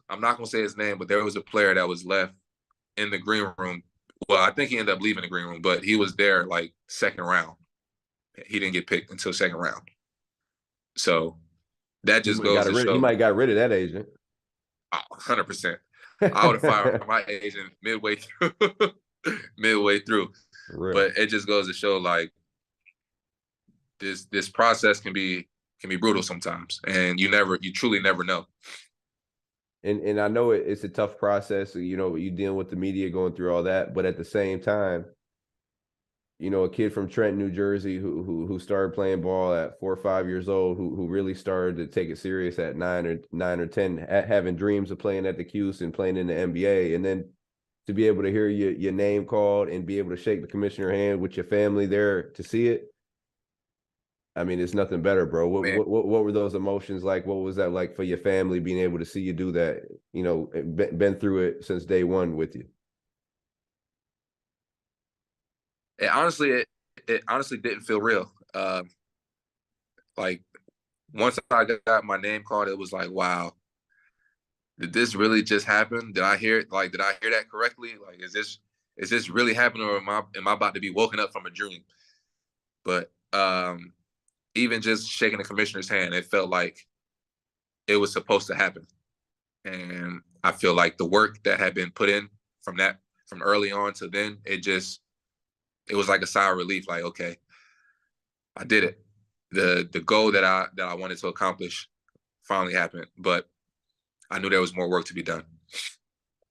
I'm not gonna say his name, but there was a player that was left in the green room. Well, I think he ended up leaving the green room, but he was there like second round. He didn't get picked until second round. So that just goes to He show, might got rid of that agent. 100%. I would have fired my agent midway through. But it just goes to show, like, this process can be brutal sometimes, and you truly never know. And I know it's a tough process. You dealing with the media going through all that, but at the same time, a kid from Trenton, New Jersey, who started playing ball at 4 or 5 years old, who really started to take it serious at 9 or 10, having dreams of playing at the Cuse and playing in the NBA, and then to be able to hear your name called and be able to shake the commissioner hand with your family there to see it. I mean, it's nothing better, bro. Man, What were those emotions like? What was that like for your family being able to see you do that? Been through it since day one with you. it honestly didn't feel real. Like once I got my name called, it was like, wow, did this really just happen? Did I hear it? Like, did I hear that correctly? Like, is this really happening, or am I about to be woken up from a dream? But even just shaking the commissioner's hand, it felt like it was supposed to happen. And I feel like the work that had been put in from early on to then, it was like a sigh of relief. Like, okay, I did it. The goal that I wanted to accomplish finally happened, but I knew there was more work to be done.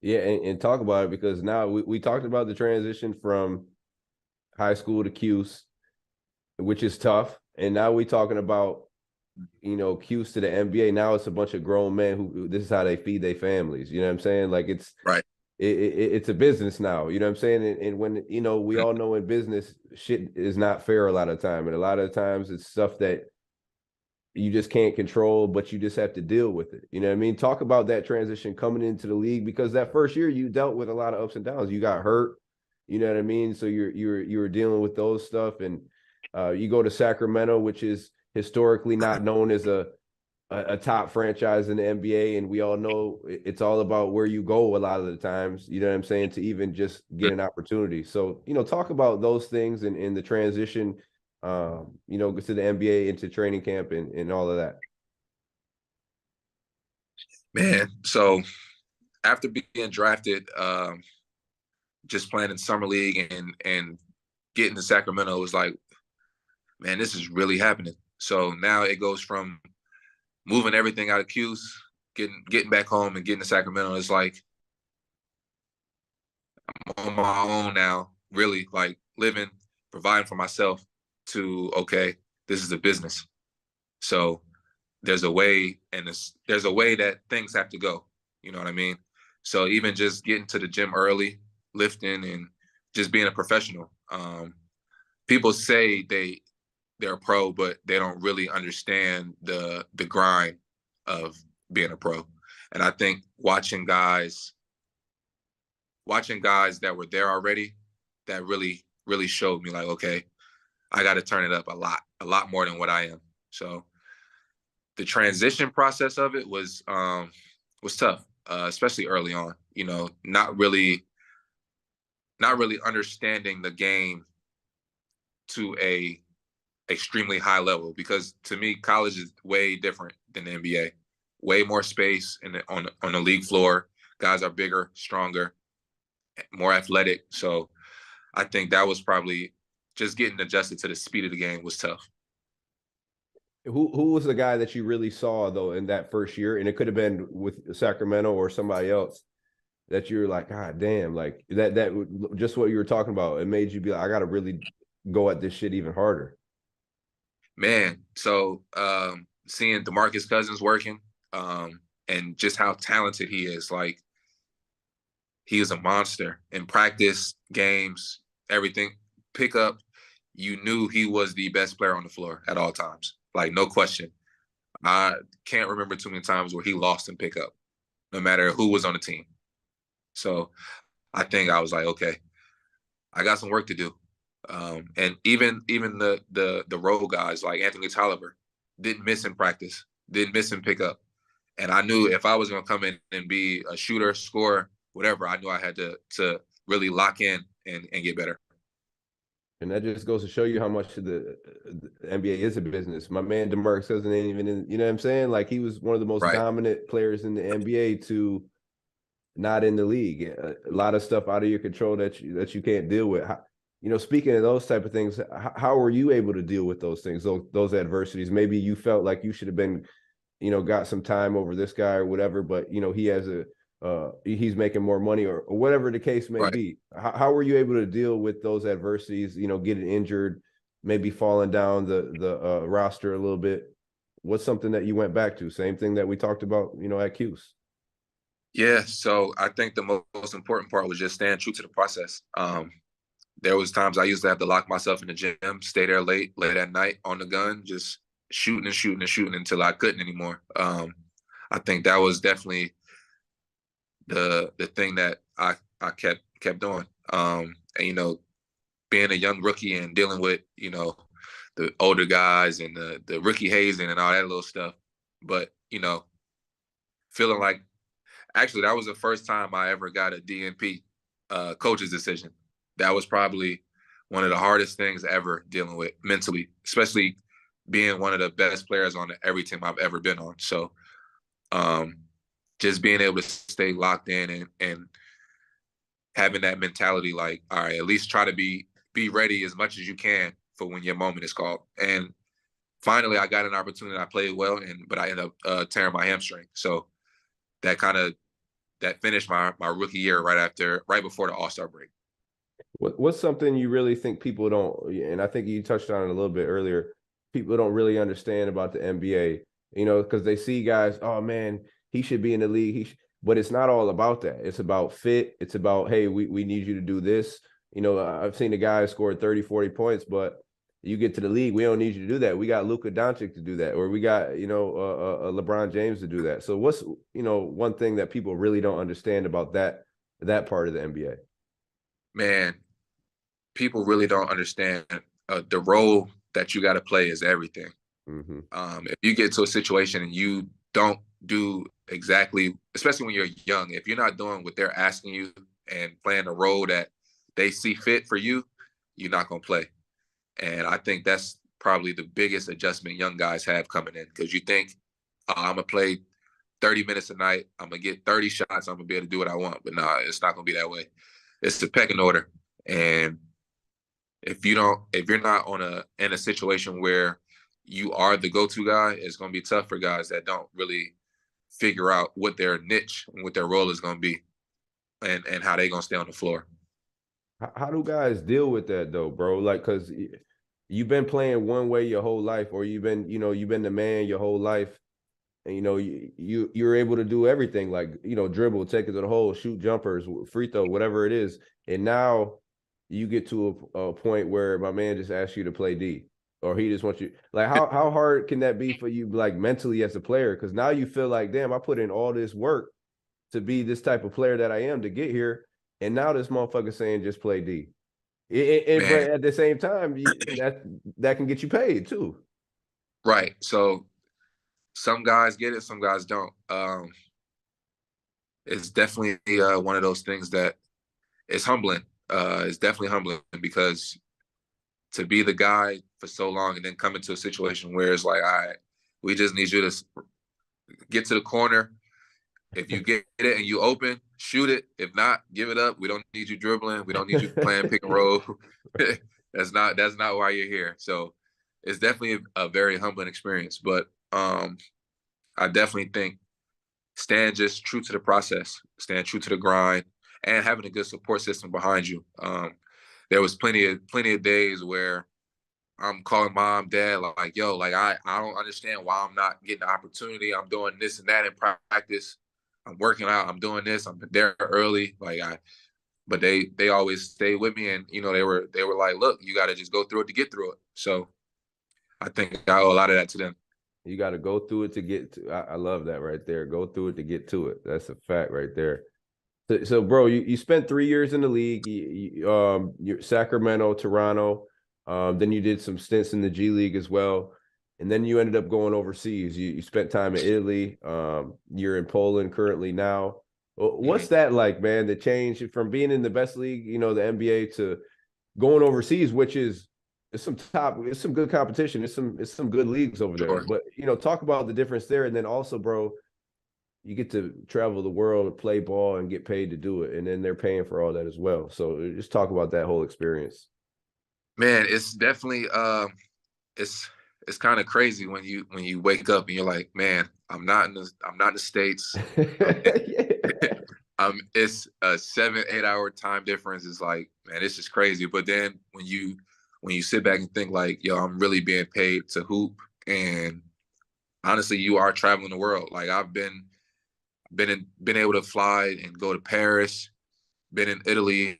Yeah, and talk about it, because now we talked about the transition from high school to Cuse, which is tough. And now we're talking about, Cuse to the NBA. Now it's a bunch of grown men who this is how they feed their families. You know what I'm saying? Like Right. it's a business now. You know what I'm saying? And when, we all know in business, shit is not fair a lot of time. And a lot of times it's stuff that you just can't control, but you just have to deal with it. You know what I mean? Talk about that transition coming into the league, because that first year you dealt with a lot of ups and downs. You got hurt, you know what I mean? So you were dealing with those stuff, and you go to Sacramento, which is historically not known as a top franchise in the NBA, and we all know it's all about where you go a lot of the times. You know what I'm saying? To even just get an opportunity. So talk about those things and the transition, to the NBA, into training camp and all of that. Man, so after being drafted, just playing in summer league and getting to Sacramento was like, man, this is really happening. So now it goes from moving everything out of Cuse, getting back home and getting to Sacramento. It's like I'm on my own now, really, like living, providing for myself, to okay, this is a business. So there's a way, and there's a way that things have to go. You know what I mean? So even just getting to the gym early, lifting, and just being a professional. People say they're a pro, but they don't really understand the grind of being a pro. And I think watching guys that were there already, that really showed me like, okay, I got to turn it up a lot more than what I am. So the transition process of it was tough, especially early on. Not really understanding the game to a extremely high level, because to me college is way different than the NBA. Way more space on the league floor. Guys are bigger, stronger, more athletic. So I think that was probably just getting adjusted to the speed of the game was tough. Who was the guy that you really saw though in that first year, and it could have been with Sacramento or somebody else, that you're like, God damn, like that just what you were talking about, it made you be like, I got to really go at this shit even harder. Man, so seeing DeMarcus Cousins working, and just how talented he is, like he is a monster in practice, games, everything. Pick up, you knew he was the best player on the floor at all times, like no question. I can't remember too many times where he lost in pickup, no matter who was on the team. So I think I was like, okay, I got some work to do. And even the role guys like Anthony Tolliver didn't miss in practice, didn't miss in pickup. And I knew if I was going to come in and be a shooter, scorer, whatever, I knew I had to really lock in and get better. And that just goes to show you how much the NBA is a business. My man DeMarcus Cousins ain't even in, you know what I'm saying? Like he was one of the most Right. dominant players in the NBA to not in the league. A lot of stuff out of your control that you can't deal with. Speaking of those type of things, how were you able to deal with those things, those adversities? Maybe you felt like you should have been, got some time over this guy or whatever, but he has he's making more money or whatever the case may Right. be. How were you able to deal with those adversities? Getting injured, maybe falling down the roster a little bit. What's something that you went back to? Same thing that we talked about, at Cuse. Yeah. So I think the most important part was just staying true to the process. There was times I used to have to lock myself in the gym, stay there late at night on the gun, just shooting and shooting and shooting until I couldn't anymore. I think that was definitely the thing that I kept doing. And being a young rookie and dealing with the older guys and the rookie hazing and all that little stuff, but feeling like actually that was the first time I ever got a DNP, coach's decision. That was probably one of the hardest things ever dealing with mentally, especially being one of the best players on every team I've ever been on. So just being able to stay locked in and having that mentality, like, all right, at least try to be ready as much as you can for when your moment is called. And finally, I got an opportunity. I played well, but I ended up tearing my hamstring. So that finished my rookie year right before the All-Star break. What's something you really think people don't, and I think you touched on it a little bit earlier, people don't really understand about the NBA, because they see guys, oh man, he should be in the league. But it's not all about that. It's about fit. It's about, hey, we need you to do this. I've seen a guy score 30, 40 points, but you get to the league, we don't need you to do that. We got Luka Doncic to do that, or we got, LeBron James to do that. So what's, one thing that people really don't understand about that part of the NBA? Man, people really don't understand the role that you got to play is everything. Mm-hmm. If you get to a situation and you don't do exactly, especially when you're young, if you're not doing what they're asking you and playing the role that they see fit for you, you're not going to play. And I think that's probably the biggest adjustment young guys have coming in, because you think, I'm going to play 30 minutes a night, I'm going to get 30 shots, I'm going to be able to do what I want. But nah, it's not going to be that way. It's the pecking order. And if you're not in a situation where you are the go-to guy, it's going to be tough for guys that don't really figure out what their niche and what their role is going to be, and how they're going to stay on the floor. How do guys deal with that though, bro? Like, cause you've been playing one way your whole life, or you've been the man your whole life, and you're able to do everything, like dribble, take it to the hole, shoot jumpers, free throw, whatever it is, and now you get to a point where my man just asks you to play D, or he just wants you. Like, how hard can that be for you, like mentally as a player? Because now you feel like, damn, I put in all this work to be this type of player that I am to get here, and now this motherfucker saying just play D. But at the same time, that can get you paid too. Right. So some guys get it, some guys don't. It's definitely one of those things that is humbling. It's definitely humbling, because to be the guy for so long and then come into a situation where it's like, all right, we just need you to get to the corner. If you get it and you open, shoot it. If not, give it up. We don't need you dribbling. We don't need you playing pick and roll. That's not why you're here. So it's definitely a very humbling experience. But I definitely think stand just true to the process, stand true to the grind, and having a good support system behind you. There was plenty of days where I'm calling mom, dad, like, yo, like I don't understand why I'm not getting the opportunity. I'm doing this and that in practice. I'm working out. I'm doing this. I'm there early. But they always stay with me, and they were like, look, you got to just go through it to get through it. So I think I owe a lot of that to them. You got to go through it to get to. I love that right there. Go through it to get to it. That's a fact right there. So bro, you spent 3 years in the league. You're Sacramento, Toronto. Then you did some stints in the G League as well, and then you ended up going overseas. You spent time in Italy. You're in Poland currently now. What's that like, man? The change from being in the best league, the NBA, to going overseas, which is it's some good competition. It's some good leagues over there. Sure. But talk about the difference there, and then also, bro, you get to travel the world and play ball and get paid to do it, and then they're paying for all that as well. So just talk about that whole experience. Man, it's definitely it's kind of crazy when you wake up and you're like, man, I'm not in the States. Yeah. It's a 7-8 hour time difference. It's like, man, it's just crazy. But then when you sit back and think like, yo, I'm really being paid to hoop, and honestly, you are traveling the world. Like I've been able to fly and go to Paris, been in Italy,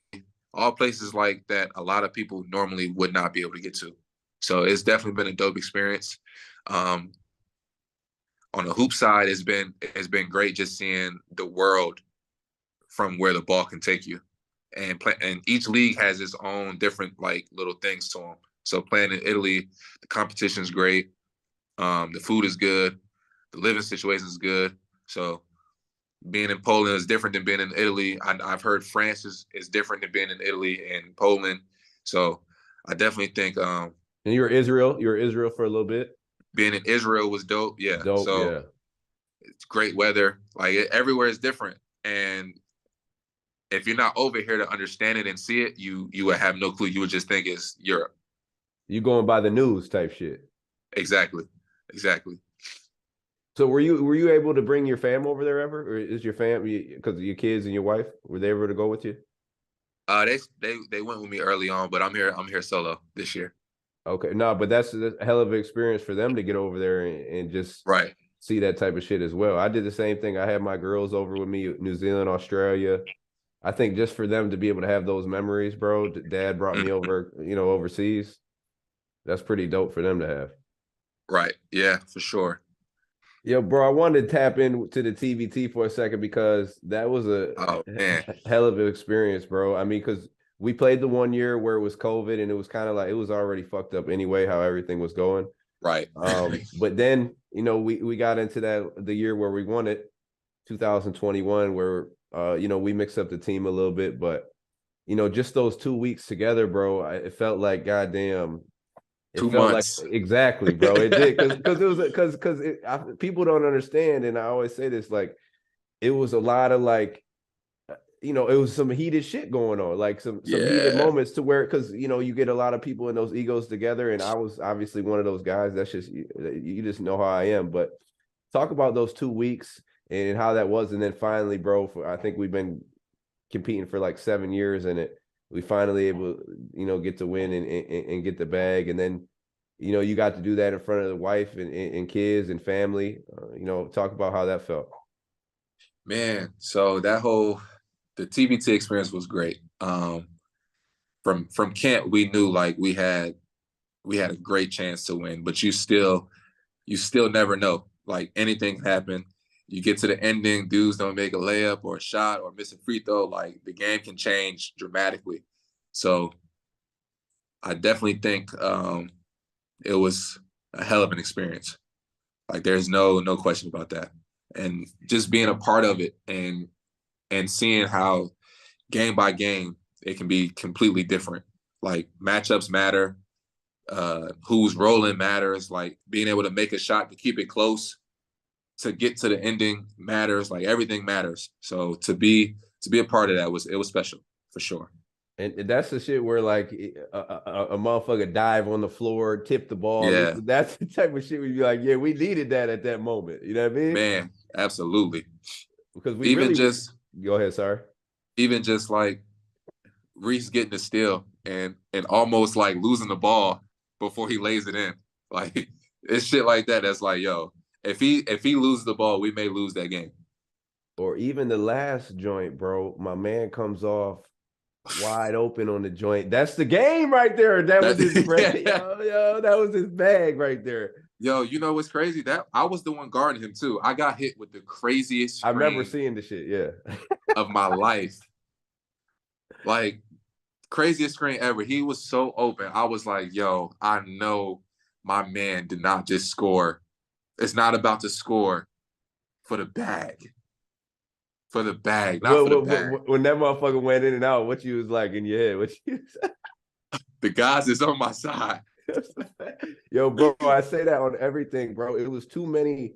all places like that a lot of people normally would not be able to get to. So it's definitely been a dope experience. Um, on the hoop side, it's been great just seeing the world from where the ball can take you. And each league has its own different like little things to them. So playing in Italy, the competition is great. The food is good. The living situation is good. So being in Poland is different than being in Italy. I've heard France is different than being in Italy and Poland. So I definitely think And you were Israel. You were Israel for a little bit. being in Israel was dope. Yeah. Dope. So Yeah. it's great weather. Like everywhere is different. And if you're not over here to understand it and see it, you would have no clue. You would just think it's Europe. You going by the news type shit. Exactly. Exactly. So were you able to bring your fam over there ever, or is your family because your kids and your wife were they able to go with you? They went with me early on, but I'm here solo this year. Okay, no, but that's a hell of an experience for them to get over there and just Right. see that type of shit as well. I did the same thing. I had my girls over with me, New Zealand, Australia. I think just for them to be able to have those memories, bro. Dad brought me Mhm. over, overseas. That's pretty dope for them to have. Right. Yeah, for sure. Yo, bro, I wanted to tap into the TBT for a second because that was a Oh man. hell of an experience, bro. I mean, because we played the one year where it was COVID and it was kind of like it was already fucked up anyway, how everything was going. Right. But then, we got into the year where we won it, 2021, where we mixed up the team a little bit, but just those 2 weeks together, bro, it felt like goddamn. It Two felt like months. exactly, bro. It did because it was because people don't understand, and I always say this like it was a lot of like it was some heated shit going on, like some heated Yeah. moments to where because you get a lot of people in those egos together, and I was obviously one of those guys. That's just you just know how I am. But talk about those 2 weeks and how that was, and then finally, bro, I think we've been competing for like 7 years in it. We finally able, get to win and get the bag. And then, you got to do that in front of the wife and kids and family. Talk about how that felt. Man, so the TBT experience was great. From camp, we knew like we had a great chance to win, but you still never know. Like anything can happen. You get to the ending, dudes don't make a layup or a shot or miss a free throw. Like the game can change dramatically. So I definitely think it was a hell of an experience. Like there's no question about that. And just being a part of it and seeing how game by game it can be completely different. Like matchups matter, who's rolling matters. Like being able to make a shot to keep it close, to get to the ending matters. Like everything matters. So to be a part of that was special for sure. And that's the shit where like a motherfucker dive on the floor, tip the ball. Yeah, That's the type of shit we'd be like, yeah, we needed that at that moment. You know what I mean? man, absolutely. Because we Even really just go ahead, sorry. even just like Reese getting the steal and almost like losing the ball before he lays it in. Like it's shit like that. That's like, yo, if he loses the ball, we may lose that game. Or even the last joint, bro. My man comes off wide open on the joint. That's the game right there. That was his break. Yeah. That was his bag right there. Yo, you know what's crazy? That I was the one guarding him too. I got hit with the craziest I remember screen seeing the shit. Yeah. of my life. Like craziest screen ever. He was so open. I was like, yo, I know my man did not just score. It's not about to score for the bag. For the bag, not for the bag. When that motherfucker went in and out, what you was like in your head? What you The guys is on my side. Yo, bro, I say that on everything, bro. It was too many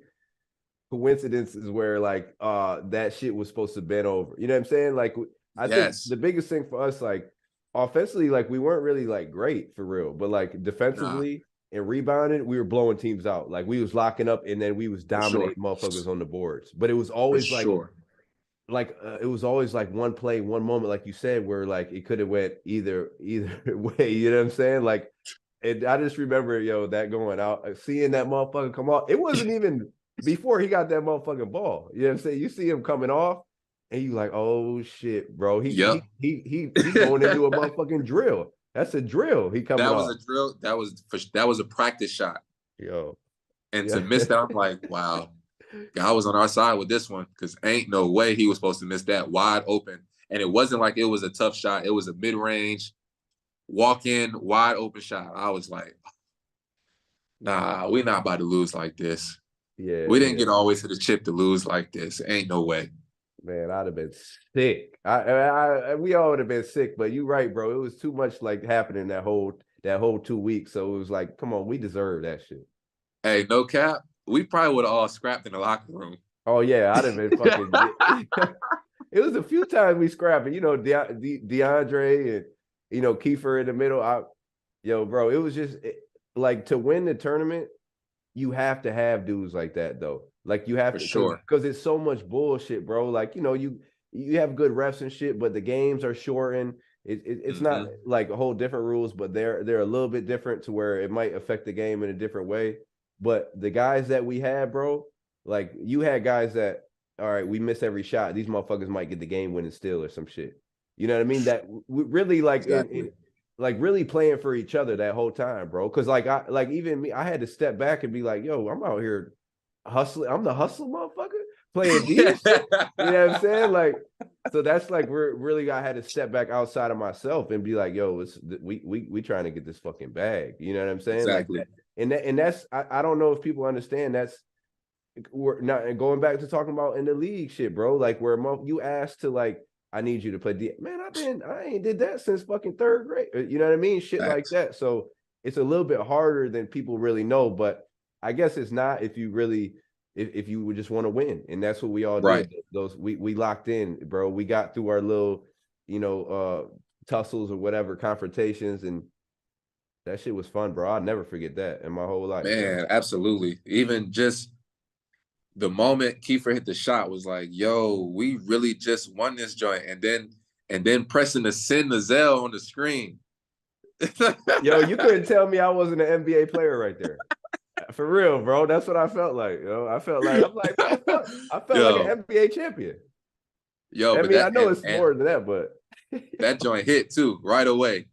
coincidences where like that shit was supposed to bend over. You know what I'm saying? Like I think Yes. the biggest thing for us, like offensively, like we weren't really like great for real, but like Nah, defensively and rebounding, we were blowing teams out. Like we was locking up and then we was for sure. dominating motherfuckers on the boards. But it was For always like sure. like it was always like one play, one moment, like you said, where like it could have went either way. You know what I'm saying? Like, and I just remember, that going out, seeing that motherfucker come off. It wasn't even before he got that motherfucking ball. You know what I'm saying? You see him coming off, and you like, oh shit, bro. Yep. He going into a motherfucking drill. That's a drill. He coming That was off. a drill. That was a practice shot. Yo. And Yeah. to miss that, I'm like, wow. God was on our side with this one because ain't no way he was supposed to miss that wide open. And it wasn't like it was a tough shot. It was a mid-range, walk-in, wide open shot. I was like, nah, we're not about to lose like this. Yeah, We didn't man. get all the way to the chip to lose like this. Ain't no way. Man, I'd have been sick. We all would have been sick, but you're right, bro. It was too much like happening that whole 2 weeks. So it was like, come on, we deserve that shit. Hey, no cap. We probably would have all scrapped in the locker room. Oh yeah, I'd have been fucking. It was a few times we scrapped it. DeAndre and Kiefer in the middle. Bro, it was just like to win the tournament. You have to have dudes like that though. Like you have For to, sure. because it's so much bullshit, bro. Like you have good refs and shit, but the games are shortened. It's not like a whole different rules, but they're a little bit different to where it might affect the game in a different way. But the guys that we had, bro, like you had guys that, all right, we miss every shot. These motherfuckers might get the game winning still or some shit. You know what I mean? That really like Exactly. like really playing for each other that whole time, bro. Because even me, I had to step back and be like, yo, I'm out here hustling. I'm the hustle motherfucker playing D. You know what I'm saying? Like, so that's like I had to step back outside of myself and be like, yo, we trying to get this fucking bag. You know what I'm saying? Like Exactly. that, and that's I don't know if people understand that's we're not going back to talking about in the league shit, bro. Like where you asked to like, I need you to play D. Man, I ain't did that since fucking third grade. You know what I mean? Shit like Facts. that. So it's a little bit harder than people really know, but I guess it's not if you really if you would just want to win. And that's what we all Right. did. We locked in, bro. We got through our little, tussles or whatever, confrontations, and that shit was fun, bro. I'll never forget that in my whole life, bro. Man, absolutely. Even just the moment Kiefer hit the shot was like, yo, we really just won this joint. And then pressing the send the Zell on the screen. Yo, you couldn't tell me I wasn't an NBA player right there. For real, bro. That's what I felt like. I felt like I'm like, man, fuck. I felt like an NBA champion. Yo, I but mean, I that know it's and more than that, but that joint hit too, right away.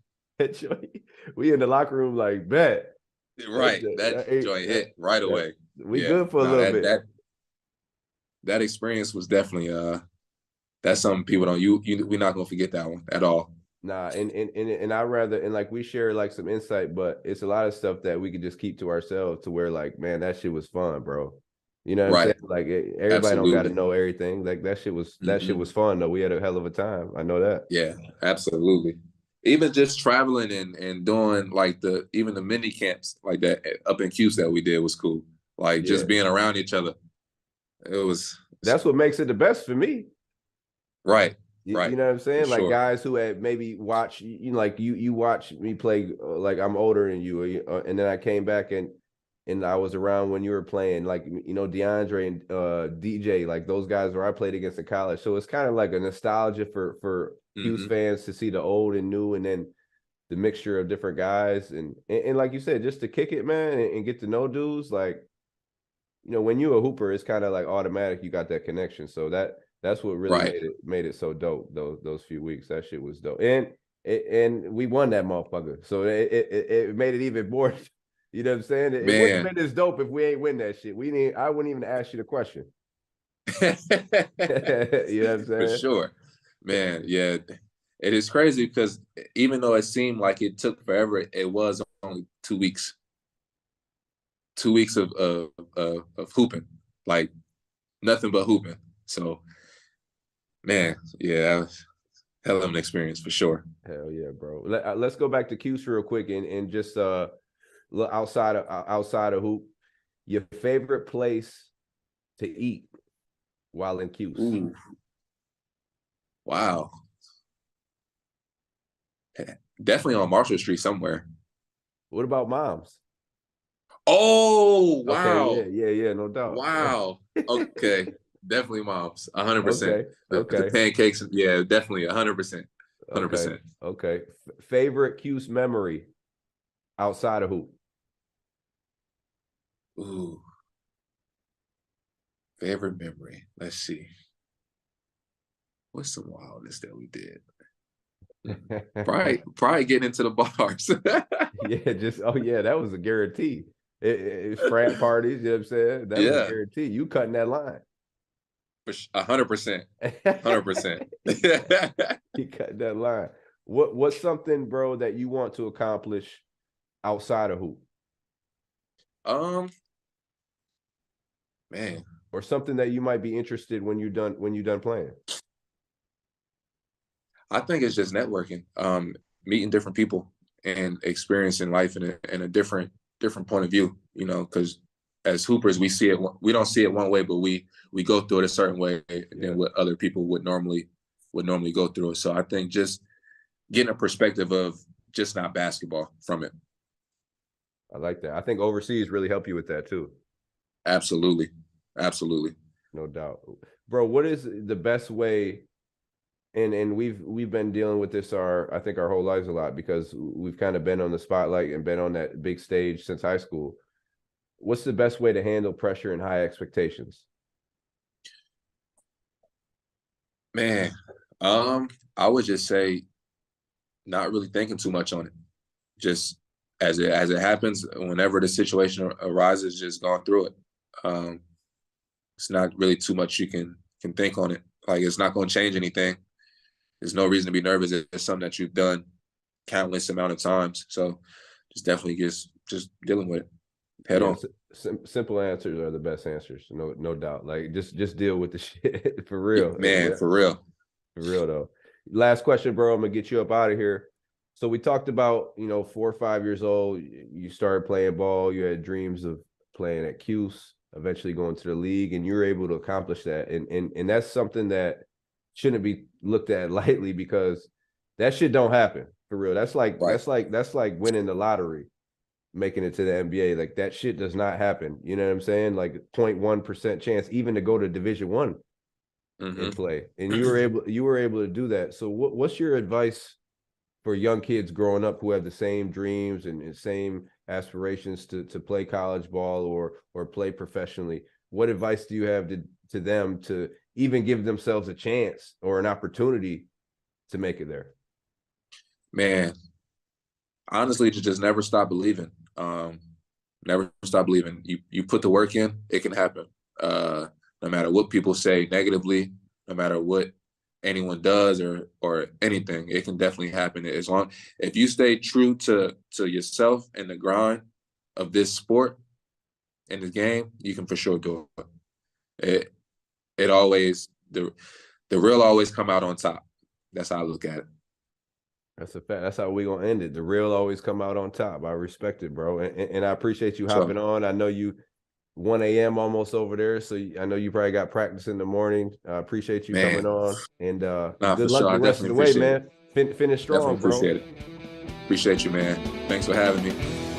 we in the locker room like bet. Right. That joint hit right away. We Yeah. good for a No, little bit. that experience was definitely that's something people don't we're not gonna forget that one at all. Nah, and I rather and like we share like some insight, but it's a lot of stuff that we could just keep to ourselves to where like, man, that shit was fun, bro. You know what I'm saying? Right. Like everybody don't got to Absolutely. know everything. Like that shit was fun though. We had a hell of a time. I know that. Yeah, absolutely. Even just traveling and doing like even the mini camps like that up in Cuse that we did was cool. Like Yeah, just being around each other. It was that's what makes it the best for me. right. You Right. know what I'm For saying? Like sure. guys who had maybe watched, like you watch me play. Like I'm older than you, and then I came back and I was around when you were playing. Like DeAndre and DJ, like those guys where I played against in college. So it's kind of like a nostalgia for Hughes fans to see the old and new, and then the mixture of different guys, and like you said, just to kick it, man, and get to know dudes. Like when you're a hooper, it's kind of like automatic. You got that connection, so that's what really Right. made it so dope. Those few weeks, that shit was dope, and we won that motherfucker, so it made it even more. You know what I'm saying? It wouldn't have Man. been as dope if we ain't win that shit. I wouldn't even ask you the question. You know what I'm For saying? sure. Man, yeah. It is crazy because even though it seemed like it took forever, it was only 2 weeks. 2 weeks of hooping. Like nothing but hooping. So man, yeah, that was hell of an experience for sure. Hell yeah, bro. Let's go back to Q's real quick and just look outside of hoop. Your favorite place to eat while in Q's? Ooh, wow. Definitely on Marshall Street somewhere. What about Mom's? Oh, Okay, wow. yeah, no doubt. Wow. Okay. Definitely moms, 100%. Okay. The Okay. pancakes, yeah, definitely 100%, Okay. 100%. Okay. Favorite Cuse memory outside of hoop? Ooh, favorite memory. Let's see. What's some wildness that we did? Probably getting into the bars. Yeah, yeah, that was a guarantee. It's frat parties, you know what I'm saying? That was a Yeah, guarantee. You cutting that line. for 100%, 100%. He cut that line. What's something, bro, that you want to accomplish outside of hoop? Um, man, Or something that you might be interested when you're done playing? I think it's just networking, meeting different people and experiencing life in a different point of view. You know, because as hoopers, we don't see it one way, but we go through it a certain way than what other people would normally go through it. So I think just getting a perspective of just not basketball from it. I like that. I think overseas really help you with that too. Absolutely, absolutely. No doubt. Bro, what is the best way? And we've been dealing with this I think our whole lives a lot because we've kind of been on the spotlight and been on that big stage since high school. What's the best way to handle pressure and high expectations? Man, I would just say not really thinking too much on it. Just as it happens, whenever the situation arises, just going through it. It's not really too much you can think on it. Like it's not going to change anything. There's no reason to be nervous. It's something that you've done countless amount of times. So just definitely just dealing with it head Yeah, on. simple answers are the best answers. No doubt. Like just deal with the shit for real. Man, for real. For real though. Last question, bro. I'm gonna get you up out of here. So we talked about, 4 or 5 years old, you started playing ball. You had dreams of playing at Cuse, eventually going to the league, and you were able to accomplish that. And that's something that shouldn't be looked at lightly because that shit don't happen for real. That's like Right. that's like winning the lottery, making it to the NBA. Like that shit does not happen. You know what I'm saying? Like 0.1% chance even to go to Division 1 and play. And you were able to do that. So what's your advice for young kids growing up who have the same dreams and same aspirations to play college ball or play professionally? What advice do you have to them to even give themselves a chance or an opportunity to make it there? Man, honestly, just never stop believing. Never stop believing. You put the work in, it can happen. No matter what people say negatively, no matter what anyone does or anything, it can definitely happen. As long if you stay true to yourself and the grind of this sport and this game, you can for sure do it. It always the real always come out on top. That's how I look at it. That's a fact. That's how we gonna end it. The real always come out on top. I respect it, bro, and I appreciate you So hopping on. I know you 1 a.m. almost over there, so I know you probably got practice in the morning. I appreciate you coming man, on, and nah, good for luck sure. the I rest of definitely the way, appreciate it. man. Finish Definitely strong, bro. appreciate it. Appreciate you, man. Thanks for having me.